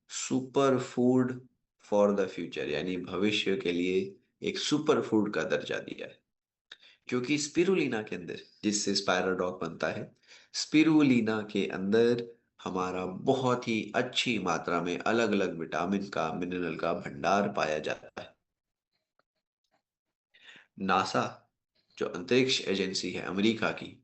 super food for the future, यानी भविष्य के लिए एक सुपर फूड का दर्जा दिया है। क्योंकि स्पिरुलिना के अंदर, जिससे स्पायराडॉक बनता है, स्पिरुलिना के अंदर हमारा बहुत ही अच्छी मात्रा में अलग अलग विटामिन का, मिनरल का भंडार पाया जाता है। नासा जो अंतरिक्ष एजेंसी है अमेरिका की,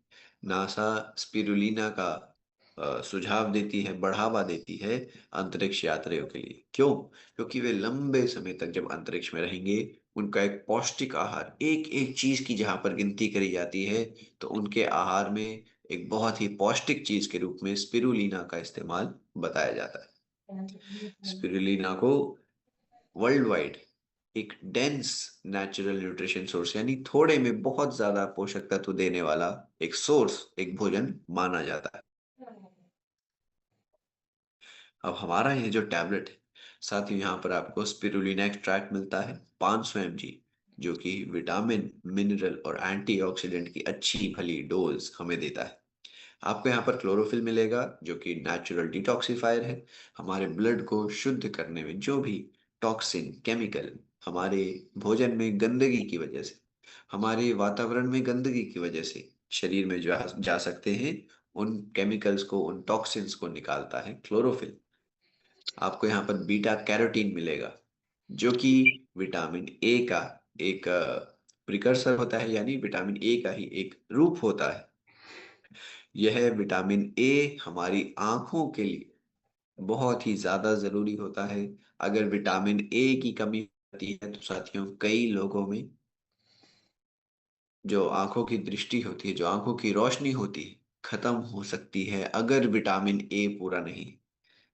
नासा स्पिरुलिना का सुझाव देती है, बढ़ावा देती है अंतरिक्ष यात्रियों के लिए। क्यों? क्योंकि वे लंबे समय तक जब अंतरिक्ष में रहेंगे, उनका एक पौष्टिक आहार, एक एक चीज की जहां पर गिनती करी जाती है, तो उनके आहार में एक बहुत ही पौष्टिक चीज के रूप में स्पिरुलिना का इस्तेमाल बताया जाता है। स्पिरुलिना को वर्ल्ड वाइड एक डेंस नेचुरल न्यूट्रिशन सोर्स, यानी थोड़े में बहुत ज्यादा पोषक तत्व देने वाला एक सोर्स, एक भोजन माना जाता है। अब हमारा ये जो टैबलेट है, साथ ही यहाँ पर आपको स्पिरुलिना एक्सट्रैक्ट मिलता है 500 mg, जो कि विटामिन, मिनरल और एंटीऑक्सीडेंट की अच्छी भली डोज हमें देता है। आपको यहाँ पर क्लोरोफिल मिलेगा, जो कि नेचुरल डिटॉक्सिफायर है, हमारे ब्लड को शुद्ध करने में जो भी टॉक्सिन, केमिकल हमारे भोजन में गंदगी की वजह से, हमारे वातावरण में गंदगी की वजह से शरीर में जा सकते हैं, उन केमिकल्स को, उन टॉक्सिन्स को निकालता है क्लोरोफिल। आपको यहाँ पर बीटा कैरोटीन मिलेगा, जो कि विटामिन A का एक प्रिकर्सर होता है, यानी विटामिन ए का ही एक रूप होता है। यह विटामिन ए हमारी आंखों के लिए बहुत ही ज्यादा जरूरी होता है। अगर विटामिन ए की कमी होती है तो साथियों, कई लोगों में जो आंखों की दृष्टि होती है, जो आंखों की रोशनी होती है, खत्म हो सकती है अगर विटामिन ए पूरा नहीं।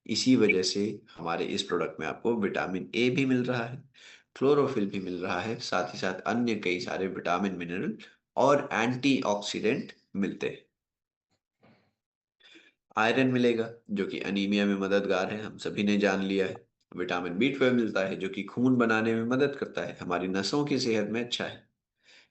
इसी वजह से हमारे इस प्रोडक्ट में आपको विटामिन ए भी मिल रहा है, क्लोरोफिल भी मिल रहा है, साथ ही साथ अन्य कई सारे विटामिन, मिनरल और एंटीऑक्सीडेंट मिलते हैं। आयरन मिलेगा जो कि अनीमिया में मददगार है, हम सभी ने जान लिया है। विटामिन बी 12 मिलता है जो कि खून बनाने में मदद करता है, हमारी नसों की सेहत में अच्छा है।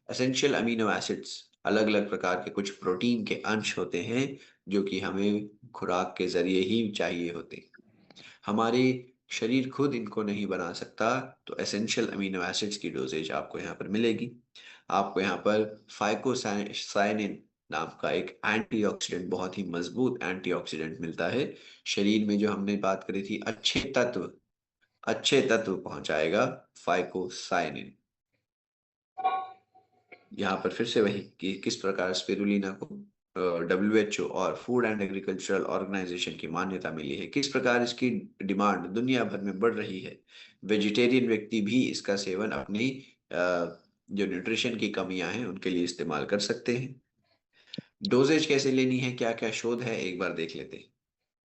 एसेंशियल अमीनो एसिड्स, अलग अलग प्रकार के कुछ प्रोटीन के अंश होते हैं जो कि हमें खुराक के जरिए ही चाहिए होते हैं। हमारे शरीर खुद इनको नहीं बना सकता, तो एसेंशियल अमीनो एसिड्स की डोजेज आपको यहाँ पर मिलेगी। आपको यहाँ पर फाइकोसाइनिन नाम का एक एंटीऑक्सीडेंट, बहुत ही मजबूत एंटीऑक्सीडेंट मिलता है। शरीर में जो हमने बात करी थी अच्छे तत्व पहुंचाएगा फाइकोसाइनिन। यहाँ पर फिर से वही कि किस प्रकार स्पिरुलिना को WHO और फूड एंड एग्रीकल्चरल ऑर्गेनाइजेशन की मान्यता मिली है, किस प्रकार इसकी डिमांड दुनिया भर में बढ़ रही है। वेजिटेरियन व्यक्ति भी इसका सेवन अपनी जो न्यूट्रिशन की कमियां हैं उनके लिए इस्तेमाल कर सकते हैं। डोजेज कैसे लेनी है, क्या क्या शोध है, एक बार देख लेते हैं।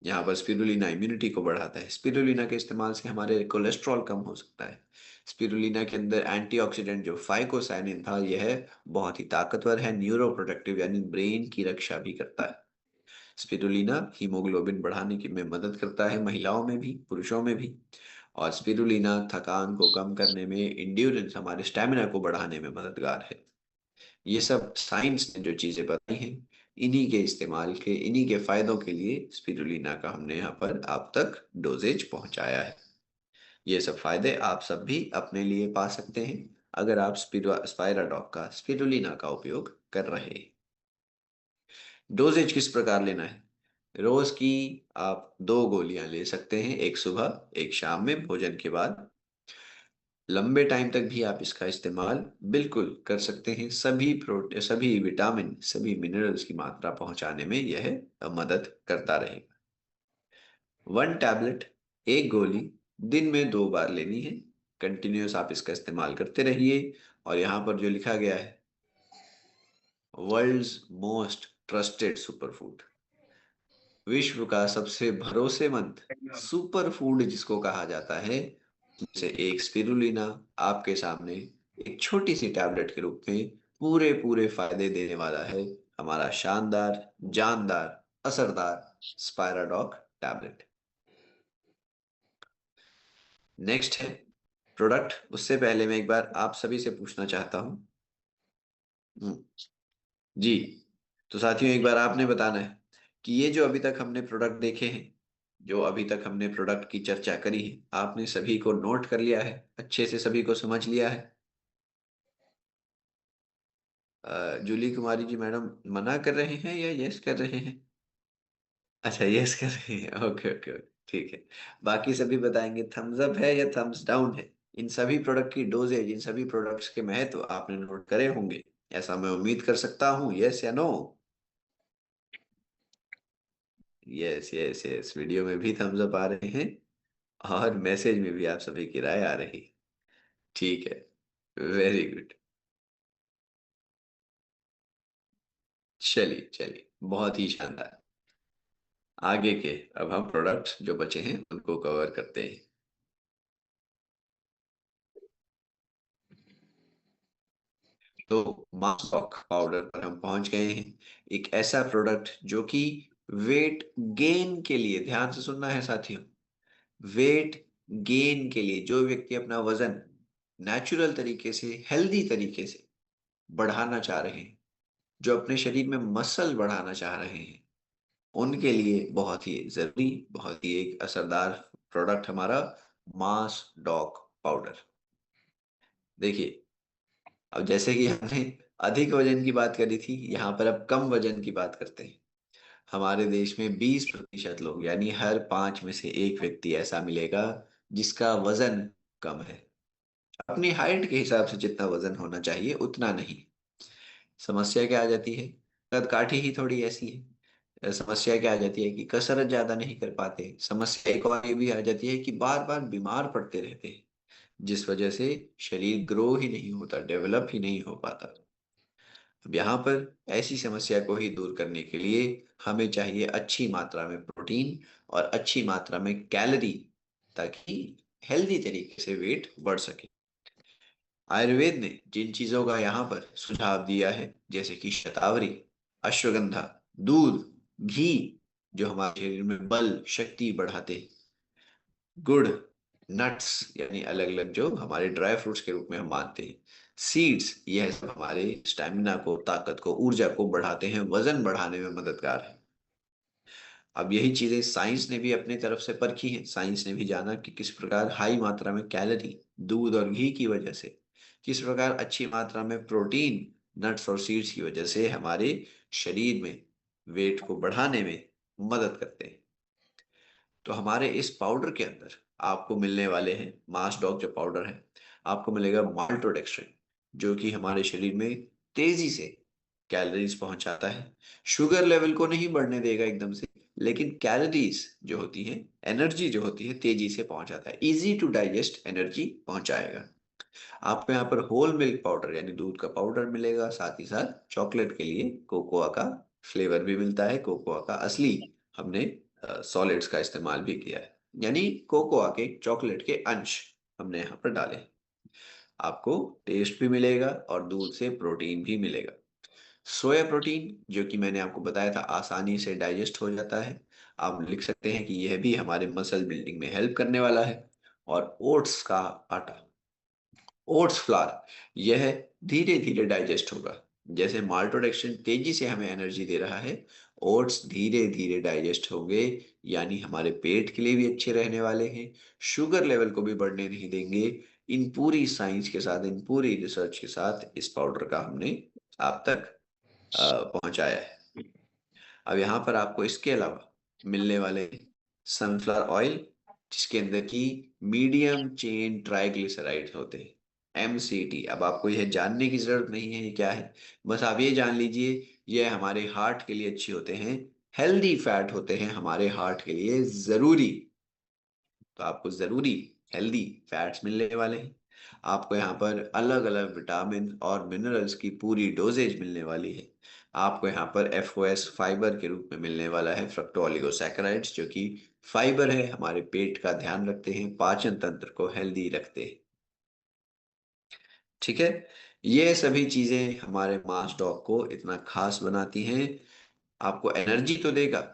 यहाँ पर स्पिरुलिना इम्यूनिटी को बढ़ाता है। स्पिरुलिना के इस्तेमाल से हमारे कोलेस्ट्रॉल कम हो सकता है। स्पिरुलिना के अंदर एंटीऑक्सीडेंट जो फाइकोसाइनिन था, यह बहुत ही ताकतवर है, न्यूरो प्रोटेक्टिव यानी ब्रेन की रक्षा भी करता है। स्पिरुलिना हीमोग्लोबिन बढ़ाने की में मदद करता है, महिलाओं में भी पुरुषों में भी। और स्पिरुलिना थकान को कम करने में, इंड्योरेंस हमारे स्टेमिना को बढ़ाने में मददगार है। ये सब साइंस ने जो चीजें बताई हैं, इन्हीं के फायदों के लिए स्पिरुलिना का हमने यहाँ पर आप तक डोजेज पहुंचाया है। ये सब फायदे आप सब भी अपने लिए पा सकते हैं अगर आप स्पाइराडॉक का, स्पिरुलिना का उपयोग कर रहे हैं। डोजेज किस प्रकार लेना है? रोज की आप 2 गोलियां ले सकते हैं, एक सुबह एक शाम में भोजन के बाद। लंबे टाइम तक भी आप इसका इस्तेमाल बिल्कुल कर सकते हैं। सभी विटामिन, सभी मिनरल्स की मात्रा पहुंचाने में यह मदद करता रहेगा। 1 टैबलेट, एक गोली, दिन में 2 बार लेनी है। कंटिन्यूस आप इसका इस्तेमाल करते रहिए। और यहाँ पर जो लिखा गया है, वर्ल्ड्स मोस्ट ट्रस्टेड सुपरफूड, विश्व का सबसे भरोसेमंद सुपर फूड जिसको कहा जाता है, से एक स्पिरुलिना आपके सामने एक छोटी सी टैबलेट के रूप में पूरे पूरे फायदे देने वाला है। हमारा शानदार, जानदार, असरदार स्पाइराडॉक टैबलेट। नेक्स्ट है प्रोडक्ट। उससे पहले मैं एक बार आप सभी से पूछना चाहता हूं। हम्म, जी, तो साथियों एक बार आपने बताना है कि ये जो अभी तक हमने प्रोडक्ट देखे हैं, जो अभी तक हमने प्रोडक्ट की चर्चा करी है, आपने सभी को नोट कर लिया है, अच्छे से सभी को समझ लिया है? जूली कुमारी जी मैडम मना कर रहे हैं या यस कर रहे हैं? अच्छा, यस कर रहे हैं, ओके ओके ओके, ठीक है। बाकी सभी बताएंगे थम्स अप है या थम्स डाउन है। इन सभी प्रोडक्ट की डोजेज, इन सभी प्रोडक्ट्स के महत्व आपने नोट करे होंगे, ऐसा मैं उम्मीद कर सकता हूँ। यस या no? Yes yes yes, video में भी थम्स अप आ रहे हैं और मैसेज में भी आप सभी की राय आ रही है। ठीक है, वेरी गुड। चलिए चलिए, बहुत ही शानदार। आगे के अब हम प्रोडक्ट्स जो बचे हैं उनको कवर करते हैं। तो मास्टॉक पाउडर पर हम पहुंच गए हैं। एक ऐसा प्रोडक्ट जो कि वेट गेन के लिए, ध्यान से सुनना है साथियों, वेट गेन के लिए, जो व्यक्ति अपना वजन नेचुरल तरीके से, हेल्दी तरीके से बढ़ाना चाह रहे हैं, जो अपने शरीर में मसल बढ़ाना चाह रहे हैं, उनके लिए बहुत ही जरूरी, बहुत ही एक असरदार प्रोडक्ट हमारा मास डॉक पाउडर। देखिए, अब जैसे कि हमने अधिक वजन की बात करी थी, यहाँ पर अब कम वजन की बात करते हैं। हमारे देश में 20% लोग, यानी हर 5 में से एक व्यक्ति ऐसा मिलेगा जिसका वजन कम है। अपनी हाइट के हिसाब से जितना वजन होना चाहिए उतना नहीं। समस्या क्या आ जाती है? कदकाठी ही थोड़ी ऐसी है। समस्या क्या आ जाती है कि कसरत ज्यादा नहीं कर पाते। समस्या एक और ये भी आ जाती है कि बार बार बीमार पड़ते रहते हैं, जिस वजह से शरीर ग्रो ही नहीं होता, डेवलप ही नहीं हो पाता। अब यहाँ पर ऐसी समस्या को ही दूर करने के लिए हमें चाहिए अच्छी मात्रा में प्रोटीन और अच्छी मात्रा में कैलोरी, ताकि हेल्दी तरीके से वेट बढ़ सके। आयुर्वेद ने जिन चीजों का यहाँ पर सुझाव दिया है, जैसे कि शतावरी, अश्वगंधा, दूध, घी, जो हमारे शरीर में बल शक्ति बढ़ाते हैं, गुड़, नट्स यानी अलग अलग जो हमारे ड्राई फ्रूट्स के रूप में हम मानते हैं, सीड्स, यह सब हमारे स्टेमिना को, ताकत को, ऊर्जा को बढ़ाते हैं, वजन बढ़ाने में मददगार है। अब यही चीजें साइंस ने भी अपने तरफ से परखी हैं। साइंस ने भी जाना कि किस प्रकार हाई मात्रा में कैलोरी दूध और घी की वजह से, किस प्रकार अच्छी मात्रा में प्रोटीन नट्स और सीड्स की वजह से हमारे शरीर में वेट को बढ़ाने में मदद करते हैं। तो हमारे इस पाउडर के अंदर आपको मिलने वाले हैं, मास डॉग जो पाउडर है, आपको मिलेगा माल्टोडेक्स्ट्रिन, जो कि हमारे शरीर में तेजी से कैलोरीज पहुंचाता है। शुगर लेवल को नहीं बढ़ने देगा एकदम से, लेकिन कैलोरीज जो होती है, एनर्जी जो होती है, तेजी से पहुंचाता है। इजी टू डाइजेस्ट एनर्जी पहुंचाएगा। आपको यहाँ पर होल मिल्क पाउडर यानी दूध का पाउडर मिलेगा, साथ ही साथ चॉकलेट के लिए कोकोआ का फ्लेवर भी मिलता है। कोकोआ का असली हमने सॉलिड्स का इस्तेमाल भी किया है, यानी कोकोआ के चॉकलेट के अंश हमने यहाँ पर डाले। आपको टेस्ट भी मिलेगा और दूध से प्रोटीन भी मिलेगा। सोया प्रोटीन, जो कि मैंने आपको बताया था आसानी से डाइजेस्ट हो जाता है, आप लिख सकते हैं कि यह भी हमारे मसल बिल्डिंग में हेल्प करने वाला है। और ओट्स का आटा, ओट्स फ्लावर, यह धीरे धीरे डाइजेस्ट होगा। जैसे माल्टोडेक्स्ट्रिन तेजी से हमें एनर्जी दे रहा है, ओट्स धीरे धीरे डाइजेस्ट होंगे, यानी हमारे पेट के लिए भी अच्छे रहने वाले हैं, शुगर लेवल को भी बढ़ने नहीं देंगे। इन पूरी साइंस के साथ, इन पूरी रिसर्च के साथ इस पाउडर का हमने आप तक पहुंचाया है। अब यहाँ पर आपको इसके अलावा मिलने वाले सनफ्लावर ऑयल, जिसके अंदर की मीडियम चेन ट्राइग्लिसराइड्स होते हैं, एमसीटी। अब आपको यह जानने की जरूरत नहीं है ये क्या है, बस आप ये जान लीजिए ये हमारे हार्ट के लिए अच्छे होते हैं, हेल्दी फैट होते हैं, हमारे हार्ट के लिए जरूरी। तो आपको जरूरी हेल्दी फैट्स मिलने वाले हैं। आपको यहाँ पर अलग अलग विटामिन और मिनरल्स की पूरी डोजेज मिलने वाली है। आपको यहाँ पर एफओएस फाइबर के रूप में मिलने वाला है, फ्रक्टोलिगोसैकेराइड्स, जो कि फाइबर है, हमारे पेट का ध्यान रखते हैं, पाचन तंत्र को हेल्दी रखते हैं। ठीक है, ये सभी चीजें हमारे मास डॉग को इतना खास बनाती हैं। आपको एनर्जी तो देगा,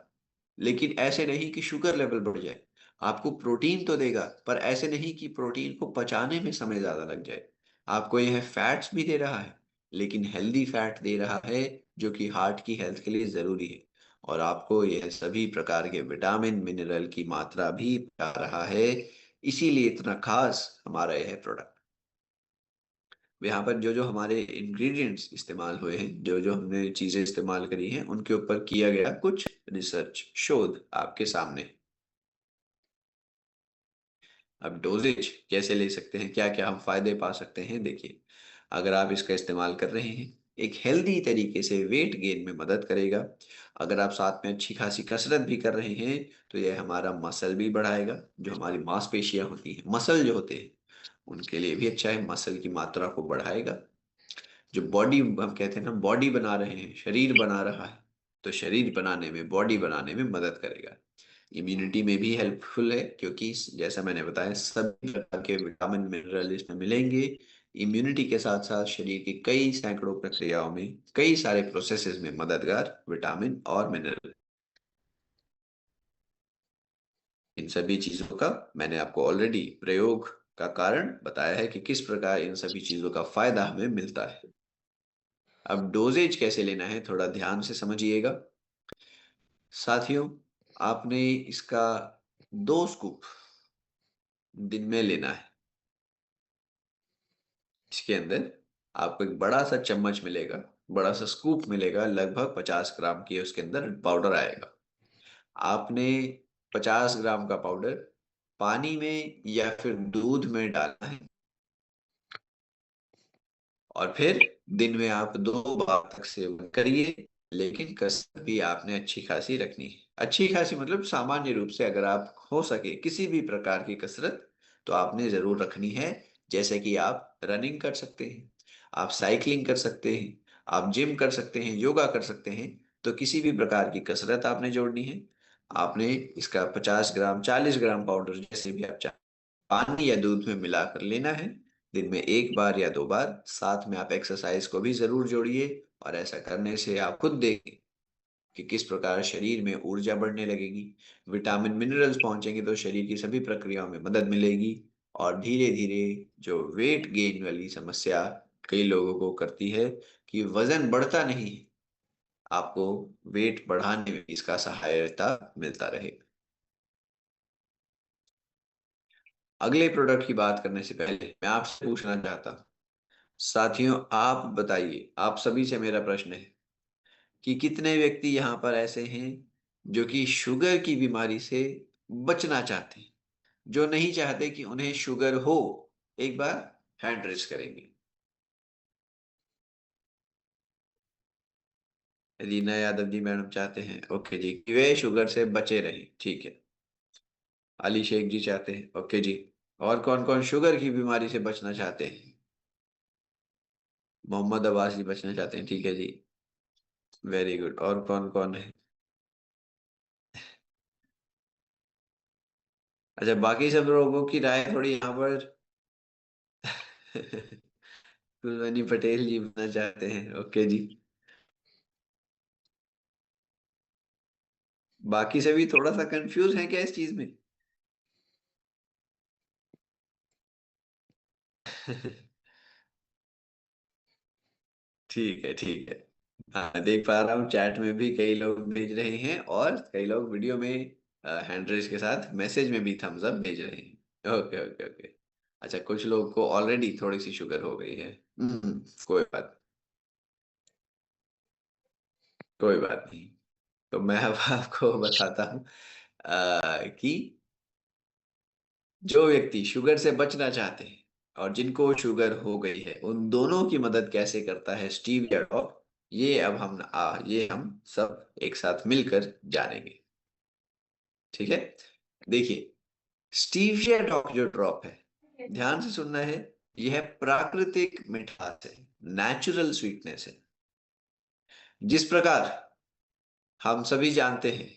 लेकिन ऐसे नहीं कि शुगर लेवल बढ़ जाए। आपको प्रोटीन तो देगा, पर ऐसे नहीं कि प्रोटीन को पचाने में समय ज्यादा लग जाए। आपको यह फैट्स भी दे रहा है, लेकिन हेल्दी फैट दे रहा है, जो कि हार्ट की हेल्थ के लिए जरूरी है। और आपको यह सभी प्रकार के विटामिन मिनरल की मात्रा भी बता रहा है। इसीलिए इतना खास हमारा यह प्रोडक्ट। यहाँ पर जो जो हमारे इंग्रेडिएंट्स इस्तेमाल हुए हैं, जो जो हमने चीजें इस्तेमाल करी हैं, उनके ऊपर किया गया कुछ रिसर्च शोध आपके सामने। अब डोजेज कैसे ले सकते हैं, क्या क्या हम फायदे पा सकते हैं, देखिए। अगर आप इसका इस्तेमाल कर रहे हैं, एक हेल्दी तरीके से वेट गेन में मदद करेगा। अगर आप साथ में अच्छी खासी कसरत भी कर रहे हैं, तो यह हमारा मसल भी बढ़ाएगा। जो हमारी मांसपेशियां होती हैं, मसल जो होते हैं, उनके लिए भी अच्छा है, मसल की मात्रा को बढ़ाएगा। जो बॉडी हम कहते हैं ना, बॉडी बना रहे हैं, शरीर बना रहा है, तो शरीर बनाने में, बॉडी बनाने में मदद करेगा। इम्यूनिटी में भी हेल्पफुल है, क्योंकि जैसा मैंने बताया सभी प्रकार के विटामिन मिनरल इसमें मिलेंगे। इम्यूनिटी के साथ साथ शरीर की कई सैकड़ों प्रक्रियाओं में, कई सारे प्रोसेसेस में मददगार विटामिन और मिनरल। इन सभी चीजों का मैंने आपको ऑलरेडी प्रयोग का कारण बताया है कि किस प्रकार इन सभी चीजों का फायदा हमें मिलता है। अब डोजेज कैसे लेना है, थोड़ा ध्यान से समझिएगा साथियों। आपने इसका 2 स्कूप दिन में लेना है। इसके अंदर आपको एक बड़ा सा चम्मच मिलेगा, बड़ा सा स्कूप मिलेगा, लगभग 50 ग्राम की उसके अंदर पाउडर आएगा। आपने 50 ग्राम का पाउडर पानी में या फिर दूध में डालना है। और फिर दिन में आप 2 बार तक सेवन करिए, लेकिन कसरत भी आपने अच्छी खासी रखनी है। अच्छी खासी मतलब सामान्य रूप से अगर आप हो सके किसी भी प्रकार की कसरत तो आपने जरूर रखनी है। जैसे कि आप रनिंग कर सकते हैं, आप साइकिलिंग कर सकते हैं, आप जिम कर सकते हैं, योगा कर सकते हैं। तो किसी भी प्रकार की कसरत आपने जोड़नी है। आपने इसका 50 ग्राम 40 ग्राम पाउडर जैसे भी आप चाहें पानी या दूध में मिलाकर लेना है। दिन में 1 बार या 2 बार, साथ में आप एक्सरसाइज को भी जरूर जोड़िए। और ऐसा करने से आप खुद देखें कि किस प्रकार शरीर में ऊर्जा बढ़ने लगेगी, विटामिन मिनरल्स पहुंचेंगे तो शरीर की सभी प्रक्रियाओं में मदद मिलेगी। और धीरे धीरे जो वेट गेन वाली समस्या कई लोगों को करती है कि वजन बढ़ता नहीं है, आपको वेट बढ़ाने में इसका सहायता मिलता रहेगा। अगले प्रोडक्ट की बात करने से पहले मैं आपसे पूछना चाहता हूँ, साथियों आप बताइए, आप सभी से मेरा प्रश्न है कि कितने व्यक्ति यहाँ पर ऐसे हैं जो कि शुगर की बीमारी से बचना चाहते हैं, जो नहीं चाहते कि उन्हें शुगर हो। एक बार हैंड रेस करेंगे। रीना यादव जी मैडम चाहते हैं, ओके जी, कि वे शुगर से बचे रहें, ठीक है। अली शेख जी चाहते हैं, ओके जी। और कौन कौन शुगर की बीमारी से बचना चाहते हैं? मोहम्मद अब्बास जी बचना चाहते हैं, ठीक है जी। Very good. और कौन कौन है? अच्छा, बाकी सब लोगों की राय थोड़ी यहाँ पर कुलवनी पटेल जी बनना चाहते हैं, ओके जी। बाकी सभी थोड़ा सा कंफ्यूज हैं क्या इस चीज में? ठीक है, ठीक है। हाँ, देख पा रहा हूँ चैट में भी कई लोग भेज रहे हैं और कई लोग वीडियो में हैंड रेज के साथ मैसेज में भी थम्स अप भेज रहे हैं, ओके ओके ओके। अच्छा, कुछ लोग को ऑलरेडी थोड़ी सी शुगर हो गई है। कोई बात, कोई बात नहीं। तो मैं अब आपको बताता हूँ कि जो व्यक्ति शुगर से बचना चाहते हैं और जिनको शुगर हो गई है उन दोनों की मदद कैसे करता है स्टीविया ड्रॉप, ये हम सब एक साथ मिलकर जानेंगे। ठीक है, देखिए, स्टीविया ड्रॉप जो ड्रॉप है, ध्यान से सुनना है, यह प्राकृतिक मिठास है, नेचुरल स्वीटनेस है। जिस प्रकार हम सभी जानते हैं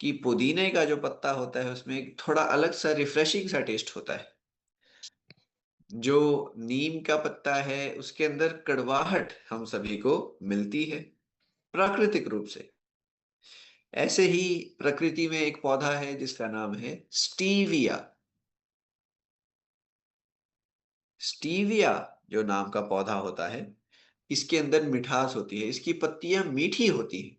कि पुदीने का जो पत्ता होता है उसमें एक थोड़ा अलग सा रिफ्रेशिंग सा टेस्ट होता है, जो नीम का पत्ता है उसके अंदर कड़वाहट हम सभी को मिलती है प्राकृतिक रूप से। ऐसे ही प्रकृति में एक पौधा है जिसका नाम है स्टीविया। स्टीविया जो नाम का पौधा होता है, इसके अंदर मिठास होती है, इसकी पत्तियां मीठी होती हैं।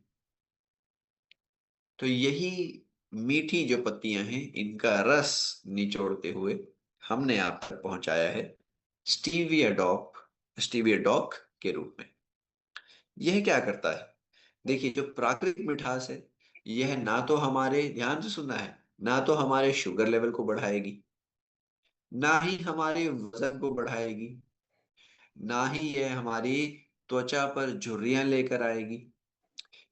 तो यही मीठी जो पत्तियां हैं इनका रस निचोड़ते हुए हमने आप तक पहुंचाया है स्टीविया डॉप, स्टीविया डॉक के रूप में। यह क्या करता है? देखिए, जो प्राकृतिक मिठास है, यह ना तो हमारे, ध्यान से सुनना है, ना तो हमारे शुगर लेवल को बढ़ाएगी, ना ही हमारे वजन को बढ़ाएगी, ना ही यह हमारी त्वचा पर झुर्रियां लेकर आएगी।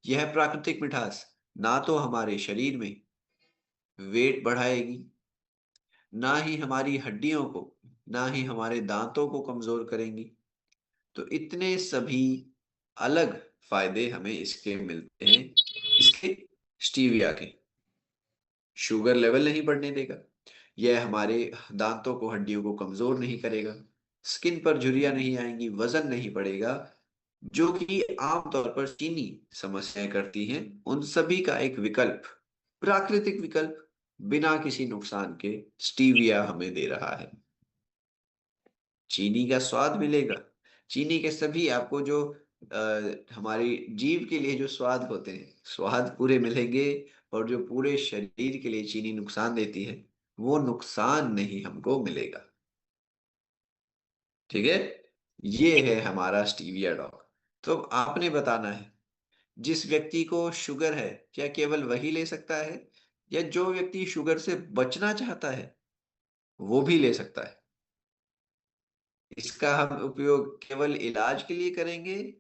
यह प्राकृतिक मिठास ना तो हमारे शरीर में वेट बढ़ाएगी, ना ही हमारी हड्डियों को, ना ही हमारे दांतों को कमजोर करेंगी। तो इतने सभी अलग फायदे हमें इसके मिलते हैं। इसके, स्टीविया के, शुगर लेवल नहीं बढ़ने देगा, यह हमारे दांतों को, हड्डियों को कमजोर नहीं करेगा, स्किन पर झुर्रियां नहीं आएंगी, वजन नहीं बढ़ेगा, जो कि आमतौर पर चीनी समस्याएं करती हैं, उन सभी का एक विकल्प, प्राकृतिक विकल्प, बिना किसी नुकसान के स्टीविया हमें दे रहा है। चीनी का स्वाद मिलेगा, चीनी के सभी आपको जो हमारी जीभ के लिए जो स्वाद होते हैं, स्वाद पूरे मिलेंगे। और जो पूरे शरीर के लिए चीनी नुकसान देती है, वो नुकसान नहीं हमको मिलेगा। ठीक है, ये है हमारा स्टीविया डॉग। तो आपने बताना है, जिस व्यक्ति को शुगर है क्या केवल वही ले सकता है, या जो व्यक्ति शुगर से बचना चाहता है वो भी ले सकता है? इसका हम उपयोग केवल इलाज के लिए करेंगे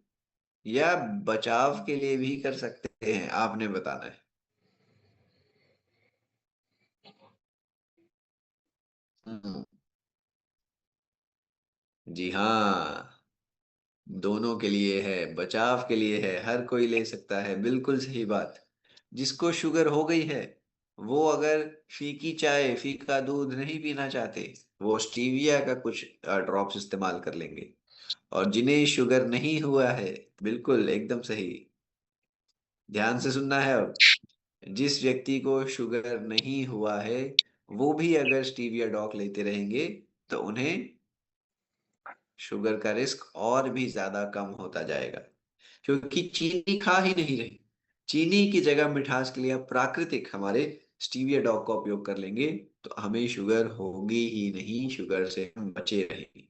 या बचाव के लिए भी कर सकते हैं, आपने बताना है। हम्म, जी हाँ, दोनों के लिए है, बचाव के लिए है, हर कोई ले सकता है, बिल्कुल सही बात। जिसको शुगर हो गई है वो अगर फीकी चाय फीका दूध नहीं पीना चाहते, वो स्टीविया का कुछ ड्रॉप्स इस्तेमाल कर लेंगे। और जिन्हें शुगर नहीं हुआ है, बिल्कुल एकदम सही, ध्यान से सुनना है अब, जिस व्यक्ति को शुगर नहीं हुआ है वो भी अगर स्टीविया डॉक लेते रहेंगे तो उन्हें शुगर का रिस्क और भी ज्यादा कम होता जाएगा, क्योंकि चीनी खा ही नहीं रही। चीनी की जगह मिठास के लिए आप प्राकृतिक हमारे स्टीविया डॉग का उपयोग कर लेंगे तो हमें शुगर होगी ही नहीं, शुगर से हम बचे रहेंगे।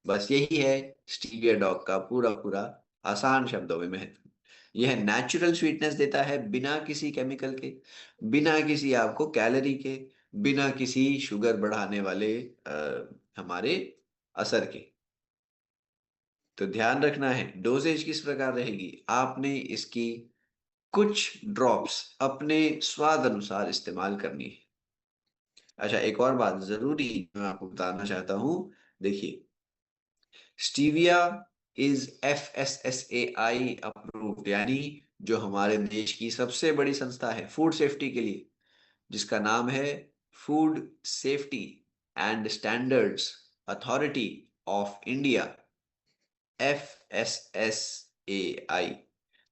बस यही है स्टीविया डॉग का पूरा पूरा आसान शब्दों में महत्व। यह नेचुरल स्वीटनेस देता है बिना किसी केमिकल के, बिना किसी आपको कैलोरी के, बिना किसी शुगर बढ़ाने वाले हमारे असर के। तो ध्यान रखना है डोजेज किस प्रकार रहेगी, आपने इसकी कुछ ड्रॉप्स अपने स्वाद अनुसार इस्तेमाल करनी है। अच्छा, एक और बात जरूरी मैं आपको बताना चाहता हूं, देखिए, स्टीविया इज FSSAI अप्रूव्ड, यानी जो हमारे देश की सबसे बड़ी संस्था है फूड सेफ्टी के लिए, जिसका नाम है food safety and standards authority of India, FSSAI,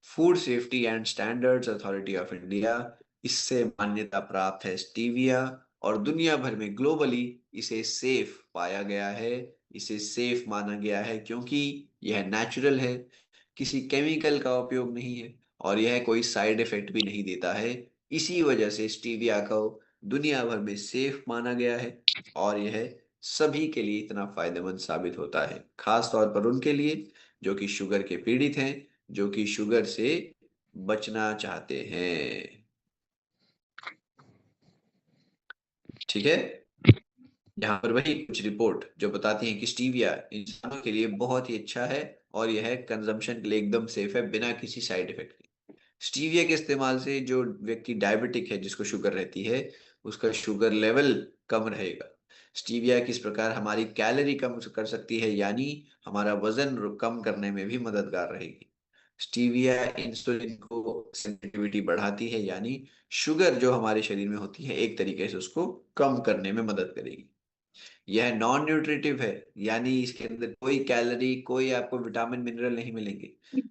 food safety and standards authority of India, इससे मान्यता प्राप्त है स्टीविया। और दुनिया भर में ग्लोबली इसे सेफ पाया गया है, इसे सेफ माना गया है, क्योंकि यह नेचुरल है, किसी केमिकल का उपयोग नहीं है और यह कोई साइड इफेक्ट भी नहीं देता है। इसी वजह से स्टीविया को दुनिया भर में सेफ माना गया है और यह सभी के लिए इतना फायदेमंद साबित होता है, खास तौर पर उनके लिए जो कि शुगर के पीड़ित हैं, जो कि शुगर से बचना चाहते हैं। ठीक है, यहाँ पर वही कुछ रिपोर्ट जो बताती हैं कि स्टीविया इंसानों के लिए बहुत ही अच्छा है और यह कंजम्पशन के लिए एकदम सेफ है बिना किसी साइड इफेक्ट के। स्टीविया के इस्तेमाल से जो व्यक्ति डायबिटिक है, जिसको शुगर रहती है, उसका शुगर लेवल कम रहेगा। स्टीविया किस प्रकार हमारी कैलोरी कम कर सकती है, यानी हमारा वजन कम करने में भी मददगार रहेगी। स्टीविया इंसुलिन को सेंसिटिविटी बढ़ाती है, यानी शुगर जो हमारे शरीर में होती है एक तरीके से उसको कम करने में मदद करेगी। यह नॉन न्यूट्रिटिव है, यानी इसके अंदर कोई कैलोरी कोई आपको विटामिन मिनरल नहीं मिलेंगे,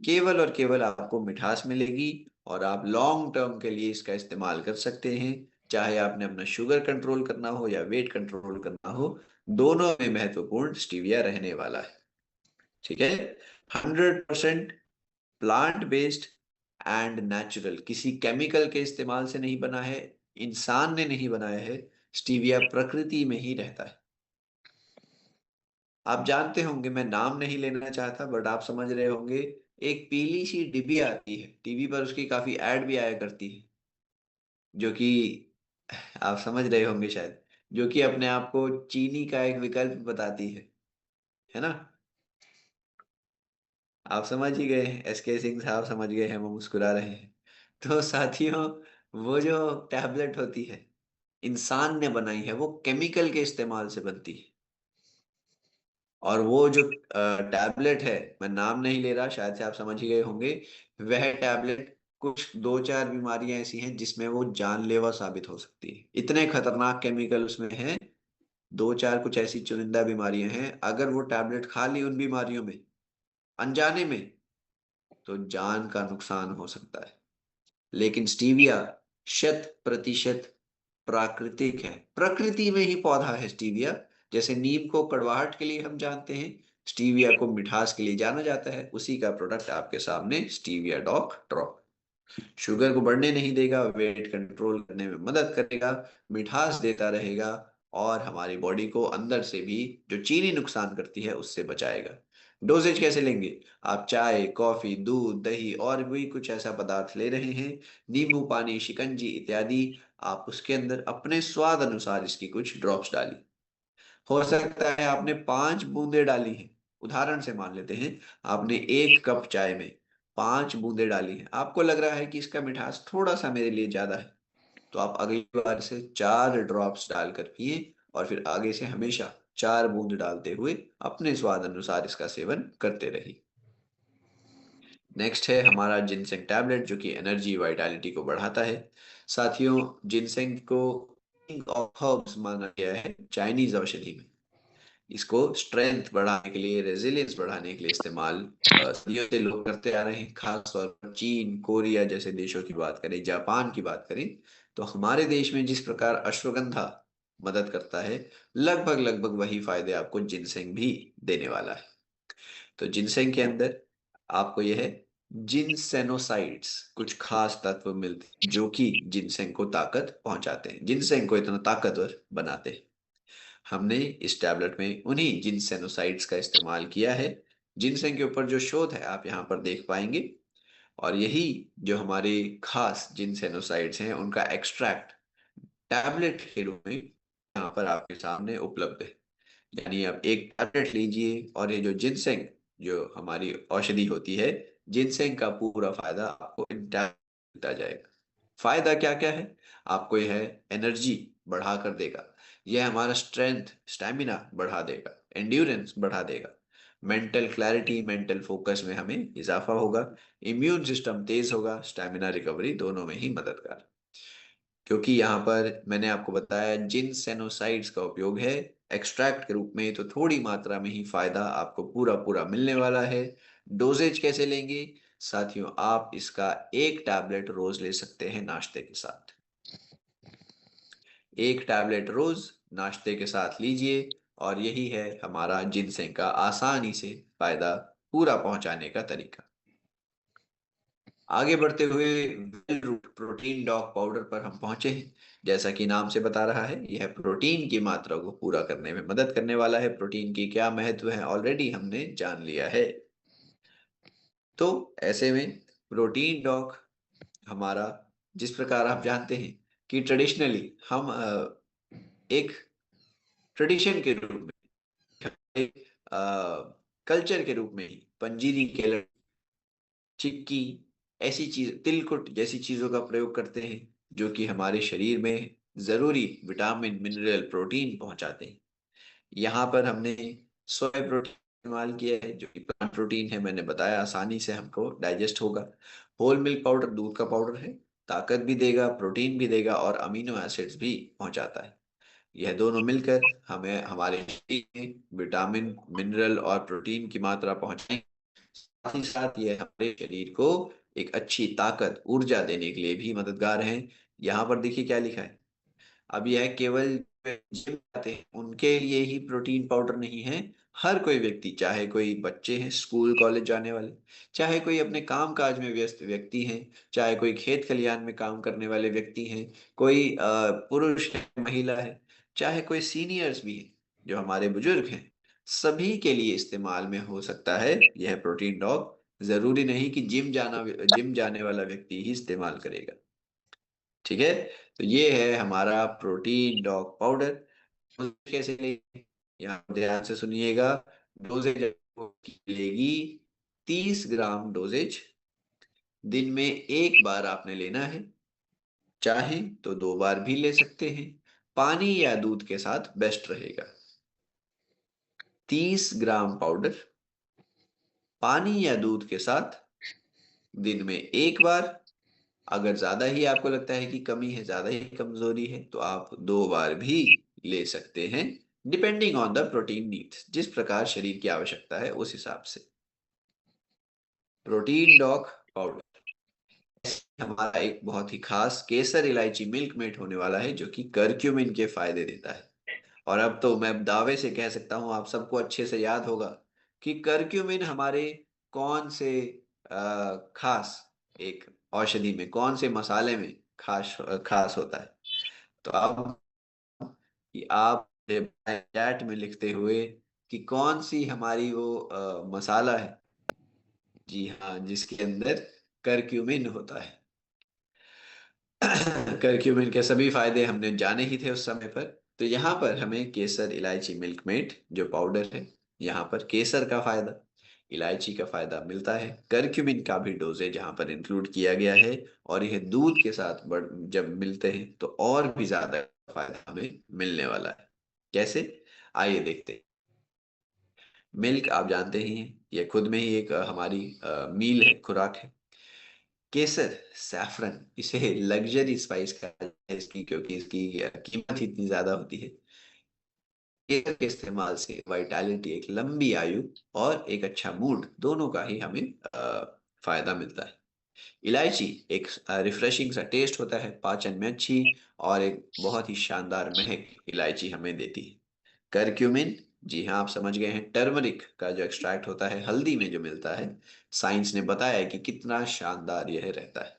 केवल और केवल आपको मिठास मिलेगी। और आप लॉन्ग टर्म के लिए इसका इस्तेमाल कर सकते हैं, चाहे आपने अपना शुगर कंट्रोल करना हो या वेट कंट्रोल करना हो, दोनों में महत्वपूर्ण स्टीविया रहने वाला है। ठीक है, 100% प्लांट बेस्ड एंड नेचुरल, किसी केमिकल के इस्तेमाल से नहीं बना है, इंसान ने नहीं बनाया है, स्टीविया प्रकृति में ही रहता है। आप जानते होंगे, मैं नाम नहीं लेना चाहता बट आप समझ रहे होंगे, एक पीली सी डिब्बी आती है टीवी पर, उसकी काफी एड भी आया करती है, जो कि आप समझ रहे होंगे शायद, जो कि अपने आप को चीनी का एक विकल्प बताती है ना। आप समझ ही गए हैं, SK सिंह साहब समझ गए हैं, वो मुस्कुरा रहे हैं। तो साथियों, वो जो टैबलेट होती है इंसान ने बनाई है, वो केमिकल के इस्तेमाल से बनती है। और वो जो टैबलेट है, मैं नाम नहीं ले रहा, शायद से आप समझ ही गए होंगे, वह टैबलेट कुछ दो चार बीमारियां ऐसी हैं जिसमें वो जानलेवा साबित हो सकती है, इतने खतरनाक केमिकल उसमें हैं। दो चार कुछ ऐसी चुनिंदा बीमारियां हैं, अगर वो टैबलेट खा ली उन बीमारियों में अनजाने में, तो जान का नुकसान हो सकता है। लेकिन स्टीविया 100% प्राकृतिक है, प्रकृति में ही पौधा है स्टीविया। जैसे नीम को कड़वाहट के लिए हम जानते हैं, स्टीविया को मिठास के लिए जाना जाता है, उसी का प्रोडक्ट आपके सामने स्टीविया डॉक ड्रॉप। शुगर को बढ़ने नहीं देगा, वेट कंट्रोल करने में मदद करेगा, मिठास देता रहेगा और हमारी बॉडी को अंदर से भी जो चीनी नुकसान करती है उससे बचाएगा। डोजेज कैसे लेंगे, आप चाय कॉफी दूध दही और भी कुछ ऐसा पदार्थ ले रहे हैं, नींबू पानी शिकंजी इत्यादि, आप उसके अंदर अपने स्वाद अनुसार इसकी कुछ ड्रॉप्स डालिए। हो सकता है आपने 5 बूंदे डाली हैं, उदाहरण से मान लेते हैं, आपने 1 कप चाय में 5 बूंदे डाली हैं, आपको लग रहा है कि इसका मिठास थोड़ा सा मेरे लिए ज्यादा है, तो आप अगली बार से 4 ड्रॉप्स डालकर पिए, और फिर आगे से हमेशा 4 बूंद डालते हुए अपने स्वाद अनुसार इसका सेवन करते रहिए। नेक्स्ट है हमारा जिनसेंग टैबलेट, जो कि एनर्जी वाइटालिटी को बढ़ाता है। साथियों, जिनसेंग को किंग ऑफ हर्ब्स माना गया है चाइनीज औषधि में। इसको स्ट्रेंथ बढ़ाने के लिए, रेजिलियंस बढ़ाने के लिए इस्तेमाल सदियों से लोग करते आ रहे हैं। खास तौर पर चीन, कोरिया जैसे देशों की बात करें, जापान की बात करें, तो हमारे देश में जिस प्रकार अश्वगंधा मदद करता है, लगभग लगभग वही फायदे आपको जिनसेंग भी देने वाला है। तो जिनसेंग के अंदर आपको यह है, जिनसेनोसाइड्स कुछ खास तत्व मिलते हैं जो कि जिनसेंग को ताकत पहुंचाते हैं, जिनसेंग को इतना ताकतवर बनाते हैं। हमने इस टैबलेट में उन्हीं जिनसेनोसाइड्स का इस्तेमाल किया है। जिनसेंग के ऊपर जो शोध है आप यहाँ पर देख पाएंगे, और यही जो हमारे खास जिनसेनोसाइड्स हैं उनका एक्सट्रैक्ट टैबलेट के रूप में यहाँ पर आपके सामने उपलब्ध है। यानी आप एक टैबलेट लीजिए और ये जो जिनसेंग, जो हमारी औषधि होती है, जिनसेंग का पूरा फायदा आपको इन टैबलेट मिलता जाएगा। फायदा क्या क्या है? आपको यह एनर्जी बढ़ा कर देगा, यह हमारा स्ट्रेंथ, स्टैमिना बढ़ा देगा, एंड्योरेंस बढ़ा देगा, मेंटल क्लैरिटी, मेंटल फोकस में हमें इजाफा होगा, इम्यून सिस्टम तेज होगा, स्टैमिना रिकवरी दोनों में ही मददगार। क्योंकि यहाँ पर मैंने आपको बताया जिन सेनोसाइड्स का उपयोग है एक्सट्रैक्ट के रूप में, तो थोड़ी मात्रा में ही फायदा आपको पूरा पूरा मिलने वाला है। डोजेज कैसे लेंगे? साथियों, आप इसका 1 टैबलेट रोज ले सकते हैं नाश्ते के साथ। 1 टैबलेट रोज नाश्ते के साथ लीजिए, और यही है हमारा जिनसेंग का आसानी से फायदा पूरा पहुंचाने का तरीका। आगे बढ़ते हुए well root protein dog powder पर हम पहुंचे हैं। जैसा कि नाम से बता रहा है, यह प्रोटीन की मात्रा को पूरा करने में मदद करने वाला है। प्रोटीन की क्या महत्व है ऑलरेडी हमने जान लिया है। तो ऐसे में प्रोटीन डॉग हमारा, जिस प्रकार आप जानते हैं कि ट्रेडिशनली हम एक ट्रेडिशन के रूप में, एक कल्चर के रूप में ही पंजीरी, केले, चिक्की, ऐसी चीज, तिलकुट जैसी चीजों का प्रयोग करते हैं जो कि हमारे शरीर में जरूरी विटामिन, मिनरल, प्रोटीन पहुंचाते हैं। यहाँ पर हमने सोया प्रोटीन इस्तेमाल किया है जो कि प्लांट प्रोटीन है, मैंने बताया आसानी से हमको डाइजेस्ट होगा। होल मिल्क पाउडर दूध का पाउडर है, ताकत भी देगा, प्रोटीन भी देगा और अमीनो एसिड्स भी पहुंचाता है। यह दोनों मिलकर हमें हमारे शरीर में विटामिन, मिनरल और प्रोटीन की मात्रा पहुंचाएंगे। साथ ही साथ ये हमारे शरीर को एक अच्छी ताकत, ऊर्जा देने के लिए भी मददगार हैं। यहाँ पर देखिए क्या लिखा है। अब यह केवल जिम जाते हैं उनके लिए ही प्रोटीन पाउडर नहीं है। हर कोई व्यक्ति, चाहे कोई बच्चे हैं स्कूल कॉलेज जाने वाले, चाहे कोई अपने काम काज में व्यस्त व्यक्ति हैं, चाहे कोई खेत खलियान में काम करने वाले व्यक्ति हैं, कोई पुरुष है, महिला है, चाहे कोई सीनियर्स भी हैं, जो हमारे बुजुर्ग हैं, सभी के लिए इस्तेमाल में हो सकता है यह प्रोटीन डॉग। जरूरी नहीं कि जिम जाने वाला व्यक्ति ही इस्तेमाल करेगा। ठीक है, तो ये है हमारा प्रोटीन डॉग पाउडर। कैसे लेंगे, यहाँ ध्यान से सुनिएगा। डोजेज लेगी 30 ग्राम डोजेज, दिन में 1 बार आपने लेना है, चाहे तो 2 बार भी ले सकते हैं, पानी या दूध के साथ बेस्ट रहेगा। 30 ग्राम पाउडर पानी या दूध के साथ दिन में 1 बार। अगर ज्यादा ही आपको लगता है कि कमी है, ज्यादा ही कमजोरी है, तो आप 2 बार भी ले सकते हैं, depending on the protein needs, जिस प्रकार शरीर की आवश्यकता है उस हिसाब से। प्रोटीन डॉग पाउडर हमारा एक बहुत ही खास केसर इलायची मिल्क मेट होने वाला है, जो कि कर्क्यूमिन के फायदे देता है। और अब तो मैं दावे से कह सकता हूं, आप सबको अच्छे से याद होगा कि कर्क्यूमिन हमारे कौन से खास एक औषधि में, कौन से मसाले में खास खास होता है। तो अब कि आप चैट में लिखते हुए कि कौन सी हमारी वो मसाला है, जी हाँ, जिसके अंदर करक्यूमिन होता है। करक्यूमिन के सभी फायदे हमने जाने ही थे उस समय पर। तो यहाँ पर हमें केसर इलायची मिल्कमेट जो पाउडर है, यहाँ पर केसर का फायदा, इलायची का फायदा मिलता है, करक्यूमिन का भी डोजेज यहाँ पर इंक्लूड किया गया है, और यह दूध के साथ जब मिलते हैं तो और भी ज्यादा फायदा हमें मिलने वाला है। कैसे, आइए देखते हैं। मिल्क आप जानते ही हैं, ये खुद में ही एक हमारी मील है, खुराक है। केसर, सैफरन, इसे लग्जरी स्पाइस कहा जाता है इसकी, क्योंकि इसकी कीमत इतनी ज्यादा होती है। केसर के इस्तेमाल से वाइटैलिटी, एक लंबी आयु और एक अच्छा मूड, दोनों का ही हमें फायदा मिलता है। इलायची एक रिफ्रेशिंग सा टेस्ट होता है, पाचन में अच्छी और एक बहुत ही शानदार महक इलायची हमें देती है। करक्यूमिन, जी हाँ आप समझ गए हैं, टर्मरिक का जो एक्सट्रैक्ट होता है, हल्दी में जो मिलता है, साइंस ने बताया है कि कितना शानदार यह रहता है।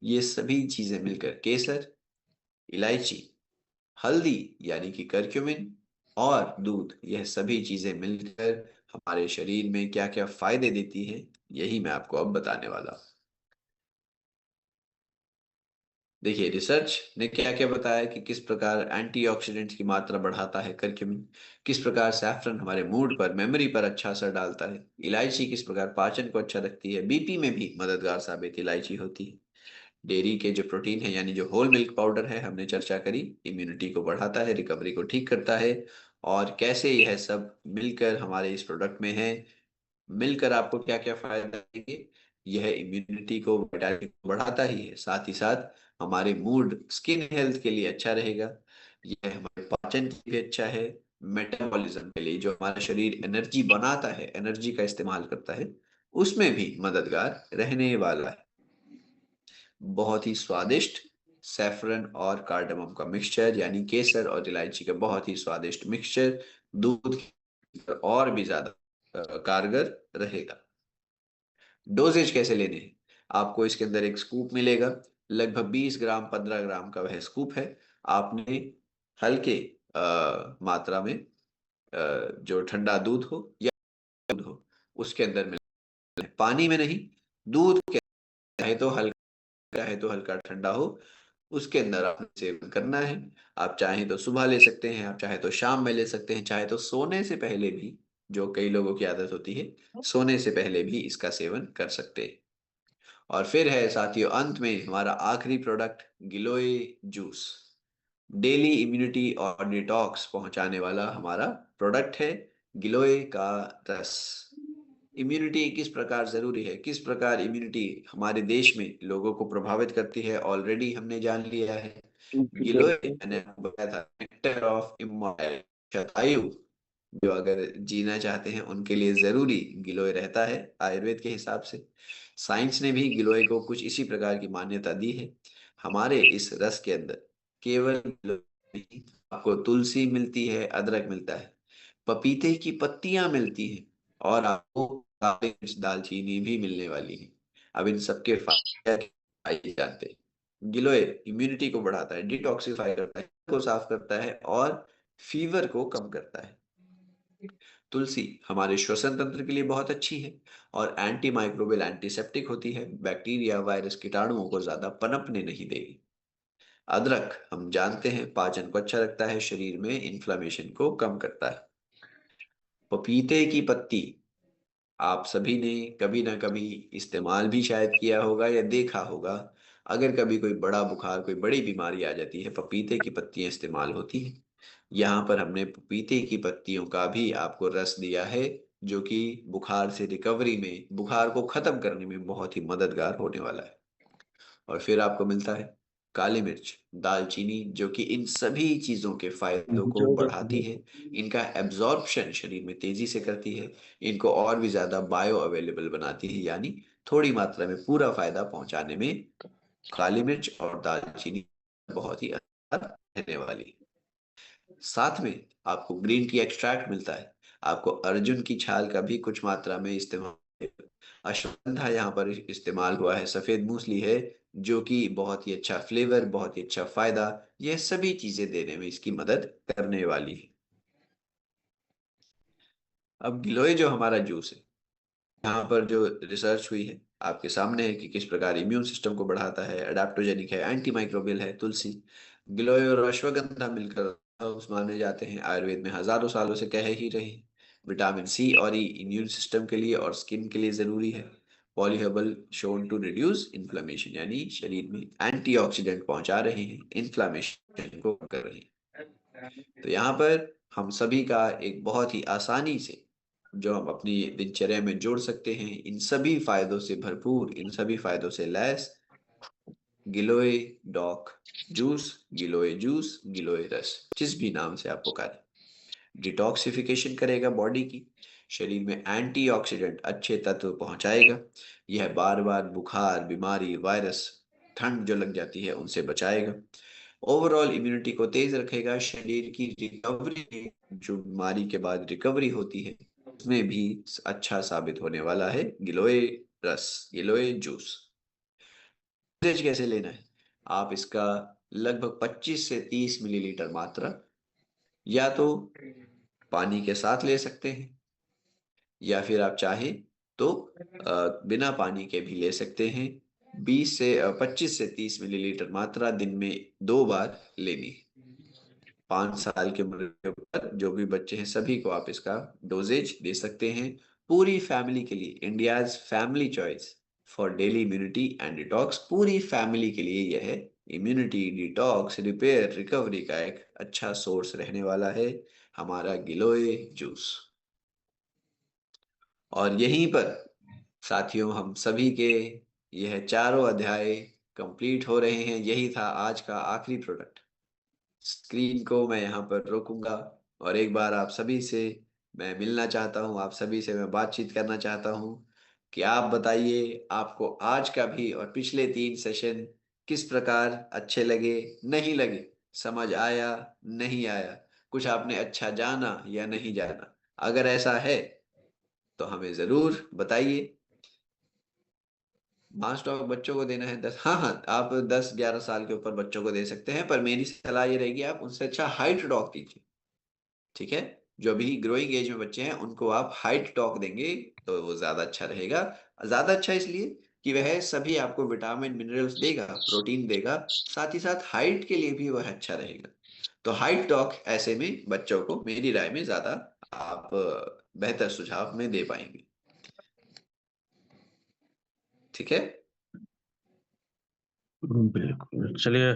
ये सभी चीजें मिलकर केसर, इलायची, हल्दी यानी कि करक्यूमिन और दूध, यह सभी चीजें मिलकर हमारे शरीर में क्या क्या फायदे देती हैं, यही मैं आपको अब बताने वाला हूँ। देखिए, रिसर्च ने क्या क्या बताया कि किस प्रकार एंटीऑक्सीडेंट्स की मात्रा बढ़ाता है करक्यूमिन, किस प्रकार सैफरन हमारे मूड पर, मेमोरी पर अच्छा असर डालता है, इलायची किस प्रकार पाचन को अच्छा रखती है, बीपी में भी मददगार साबित इलायची होती है। डेयरी के जो प्रोटीन है यानी जो होल मिल्क पाउडर है, हमने चर्चा करी, इम्यूनिटी को बढ़ाता है, रिकवरी को ठीक करता है, और कैसे यह सब मिलकर हमारे इस प्रोडक्ट में है। मिलकर आपको क्या क्या फायदा देंगे, यह इम्यूनिटी को, विटामिन को बढ़ाता ही है, साथ ही साथ हमारे मूड, स्किन हेल्थ के लिए अच्छा रहेगा, यह हमारे पाचन के लिए अच्छा है, मेटाबॉलिज्म के लिए, जो हमारा शरीर एनर्जी बनाता है, एनर्जी का इस्तेमाल करता है, उसमें भी मददगार रहने वाला है। बहुत ही स्वादिष्ट सैफरन और कार्डमम का मिक्सचर, यानी केसर और इलायची का बहुत ही स्वादिष्ट मिक्सचर, दूध पर और भी ज्यादा कारगर रहेगा। डोजेज कैसे लेने हैं, आपको इसके अंदर एक स्कूप मिलेगा, लगभग 20 ग्राम 15 ग्राम का वह स्कूप है। आपने हल्के मात्रा में जो ठंडा दूध हो या दूध हो, उसके अंदर मिलाना है, पानी में नहीं, दूध के, चाहे तो हल्का ठंडा हो, उसके अंदर आपने सेवन करना है। आप चाहें तो सुबह ले सकते हैं, आप चाहे तो शाम में ले सकते हैं, चाहे तो सोने से पहले भी, जो कई लोगों की आदत होती है, सोने से पहले भी इसका सेवन कर सकते हैं। और फिर है साथियों, अंत में हमारा आखिरी प्रोडक्ट, गिलोय जूस, डेली इम्यूनिटी और डिटॉक्स पहुंचाने वाला हमारा प्रोडक्ट है, गिलोय का रस। इम्यूनिटी किस प्रकार जरूरी है, किस प्रकार इम्यूनिटी हमारे देश में लोगों को प्रभावित करती है, ऑलरेडी हमने जान लिया है। गिलोय, मैंने आपको बताया था, नेक्टर ऑफ इमॉर्टल, शतायु जो अगर जीना चाहते हैं उनके लिए जरूरी गिलोय रहता है आयुर्वेद के हिसाब से। साइंस ने भी गिलोय को कुछ इसी प्रकार की मान्यता दी है। हमारे इस रस के अंदर केवल गिलोय नहीं, आपको तुलसी मिलती है, अदरक मिलता है, पपीते की पत्तियां मिलती हैं, और आपको काली मिर्च, दालचीनी भी मिलने वाली है। अब इन सबके फायदे आइए जानते हैं। गिलोय इम्यूनिटी को बढ़ाता है, डिटॉक्सिफाई करता है, को साफ करता है और फीवर को कम करता है। तुलसी हमारे श्वसन तंत्र के लिए बहुत अच्छी है और एंटी माइक्रोबियल, एंटीसेप्टिक होती है, बैक्टीरिया, वायरस, कीटाणुओं को ज्यादा पनपने नहीं देगी। अदरक हम जानते हैं पाचन को अच्छा रखता है, शरीर में इन्फ्लामेशन को कम करता है। पपीते की पत्ती आप सभी ने कभी ना कभी इस्तेमाल भी शायद किया होगा या देखा होगा। अगर कभी कोई बड़ा बुखार, कोई बड़ी बीमारी आ जाती है, पपीते की पत्तियां इस्तेमाल होती हैं। यहाँ पर हमने पपीते की पत्तियों का भी आपको रस दिया है, जो कि बुखार से रिकवरी में, बुखार को खत्म करने में बहुत ही मददगार होने वाला है। और फिर आपको मिलता है काली मिर्च, दालचीनी, जो कि इन सभी चीजों के फायदों को बढ़ाती है, इनका एब्जॉर्प्शन शरीर में तेजी से करती है, इनको और भी ज्यादा बायो अवेलेबल बनाती है, यानी थोड़ी मात्रा में पूरा फायदा पहुंचाने में काली मिर्च और दालचीनी बहुत ही असर रहने वाली है। साथ में आपको ग्रीन टी एक्सट्रैक्ट मिलता है, आपको अर्जुन की छाल का भी कुछ मात्रा में इस्तेमाल, अश्वगंधा यहाँ पर इस्तेमाल हुआ है, सफेद मूसली है, जो कि बहुत ही अच्छा फ्लेवर, बहुत ही अच्छा फायदा, यह सभी चीजें देने में इसकी मदद करने वाली है। अब गिलोय जो हमारा जूस है, यहाँ पर जो रिसर्च हुई है आपके सामने है कि किस प्रकार इम्यून सिस्टम को बढ़ाता है, अडेप्टोजेनिक है, एंटी माइक्रोबियल है, तुलसी, गिलोय और अश्वगंधा मिलकर माने जाते हैं, आयुर्वेद में हजारों सालों से कह ही रहे हैं। विटामिन सी और ई इम्यून सिस्टम के लिए और स्किन के लिए जरूरी है। Polyherbal shown to reduce inflammation, यानी शरीर में एंटीऑक्सीडेंट पहुंचा रहे हैं, इन्फ्लेमेशन को कम कर रहे हैं। तो यहाँ पर हम सभी का एक बहुत ही आसानी से जो हम अपनी दिनचर्या में जोड़ सकते हैं, इन सभी फायदों से भरपूर, इन सभी फायदों से लैस गिलोय डॉक जूस, गिलोय जूस, गिलोय रस, जिस भी नाम से आप पुकारें, डिटॉक्सिफिकेशन करेगा बॉडी की, शरीर में एंटीऑक्सीडेंट अच्छे तत्व पहुंचाएगा। यह बार बार बुखार, बीमारी, वायरस, ठंड जो लग जाती है उनसे बचाएगा। ओवरऑल इम्यूनिटी को तेज रखेगा। शरीर की रिकवरी, जो बीमारी के बाद रिकवरी होती है, उसमें भी अच्छा साबित होने वाला है गिलोय रस, गिलोय जूस। डोसेज कैसे लेना है? आप इसका लगभग 25 से 30 मिलीलीटर मात्रा या तो पानी के साथ ले सकते हैं, या फिर आप चाहे तो बिना पानी के भी ले सकते हैं। 25 से 30 मिलीलीटर मात्रा दिन में 2 बार लेनी है। 5 साल की उम्र के ऊपर जो भी बच्चे हैं सभी को आप इसका डोजेज दे सकते हैं। पूरी फैमिली के लिए, India's family choice for daily immunity and detox, पूरी फैमिली के लिए यह है इम्यूनिटी, डिटॉक्स, रिपेयर, रिकवरी का एक अच्छा सोर्स रहने वाला है हमारा गिलोय जूस। और यहीं पर साथियों हम सभी के यह चारों अध्याय कंप्लीट हो रहे हैं। यही था आज का आखिरी प्रोडक्ट। स्क्रीन को मैं यहाँ पर रोकूंगा और एक बार आप सभी से मैं मिलना चाहता हूँ, आप सभी से मैं बातचीत करना चाहता हूँ कि आप बताइए आपको आज का भी और पिछले 3 सेशन किस प्रकार अच्छे लगे, नहीं लगे, समझ आया, नहीं आया, कुछ आपने अच्छा जाना या नहीं जाना। अगर ऐसा है तो हमें जरूर बताइए। मास टॉक बच्चों को देना है 10, हाँ हाँ, आप 10-11 साल के ऊपर बच्चों को दे सकते हैं, पर मेरी सलाह ये रहेगी आप उनसे अच्छा हाइट टॉक दीजिए। ठीक है, जो अभी ग्रोइंग एज में बच्चे हैं उनको आप हाइट टॉक देंगे तो वो ज्यादा अच्छा रहेगा। ज्यादा अच्छा इसलिए कि वह सभी आपको विटामिन मिनरल्स देगा, प्रोटीन देगा, साथ ही साथ हाइट के लिए भी वह अच्छा रहेगा। तो हाइट टॉक ऐसे में बच्चों को मेरी राय में ज्यादा आप बेहतर सुझाव में दे पाएंगे। ठीक है। बिल्कुल। चलिए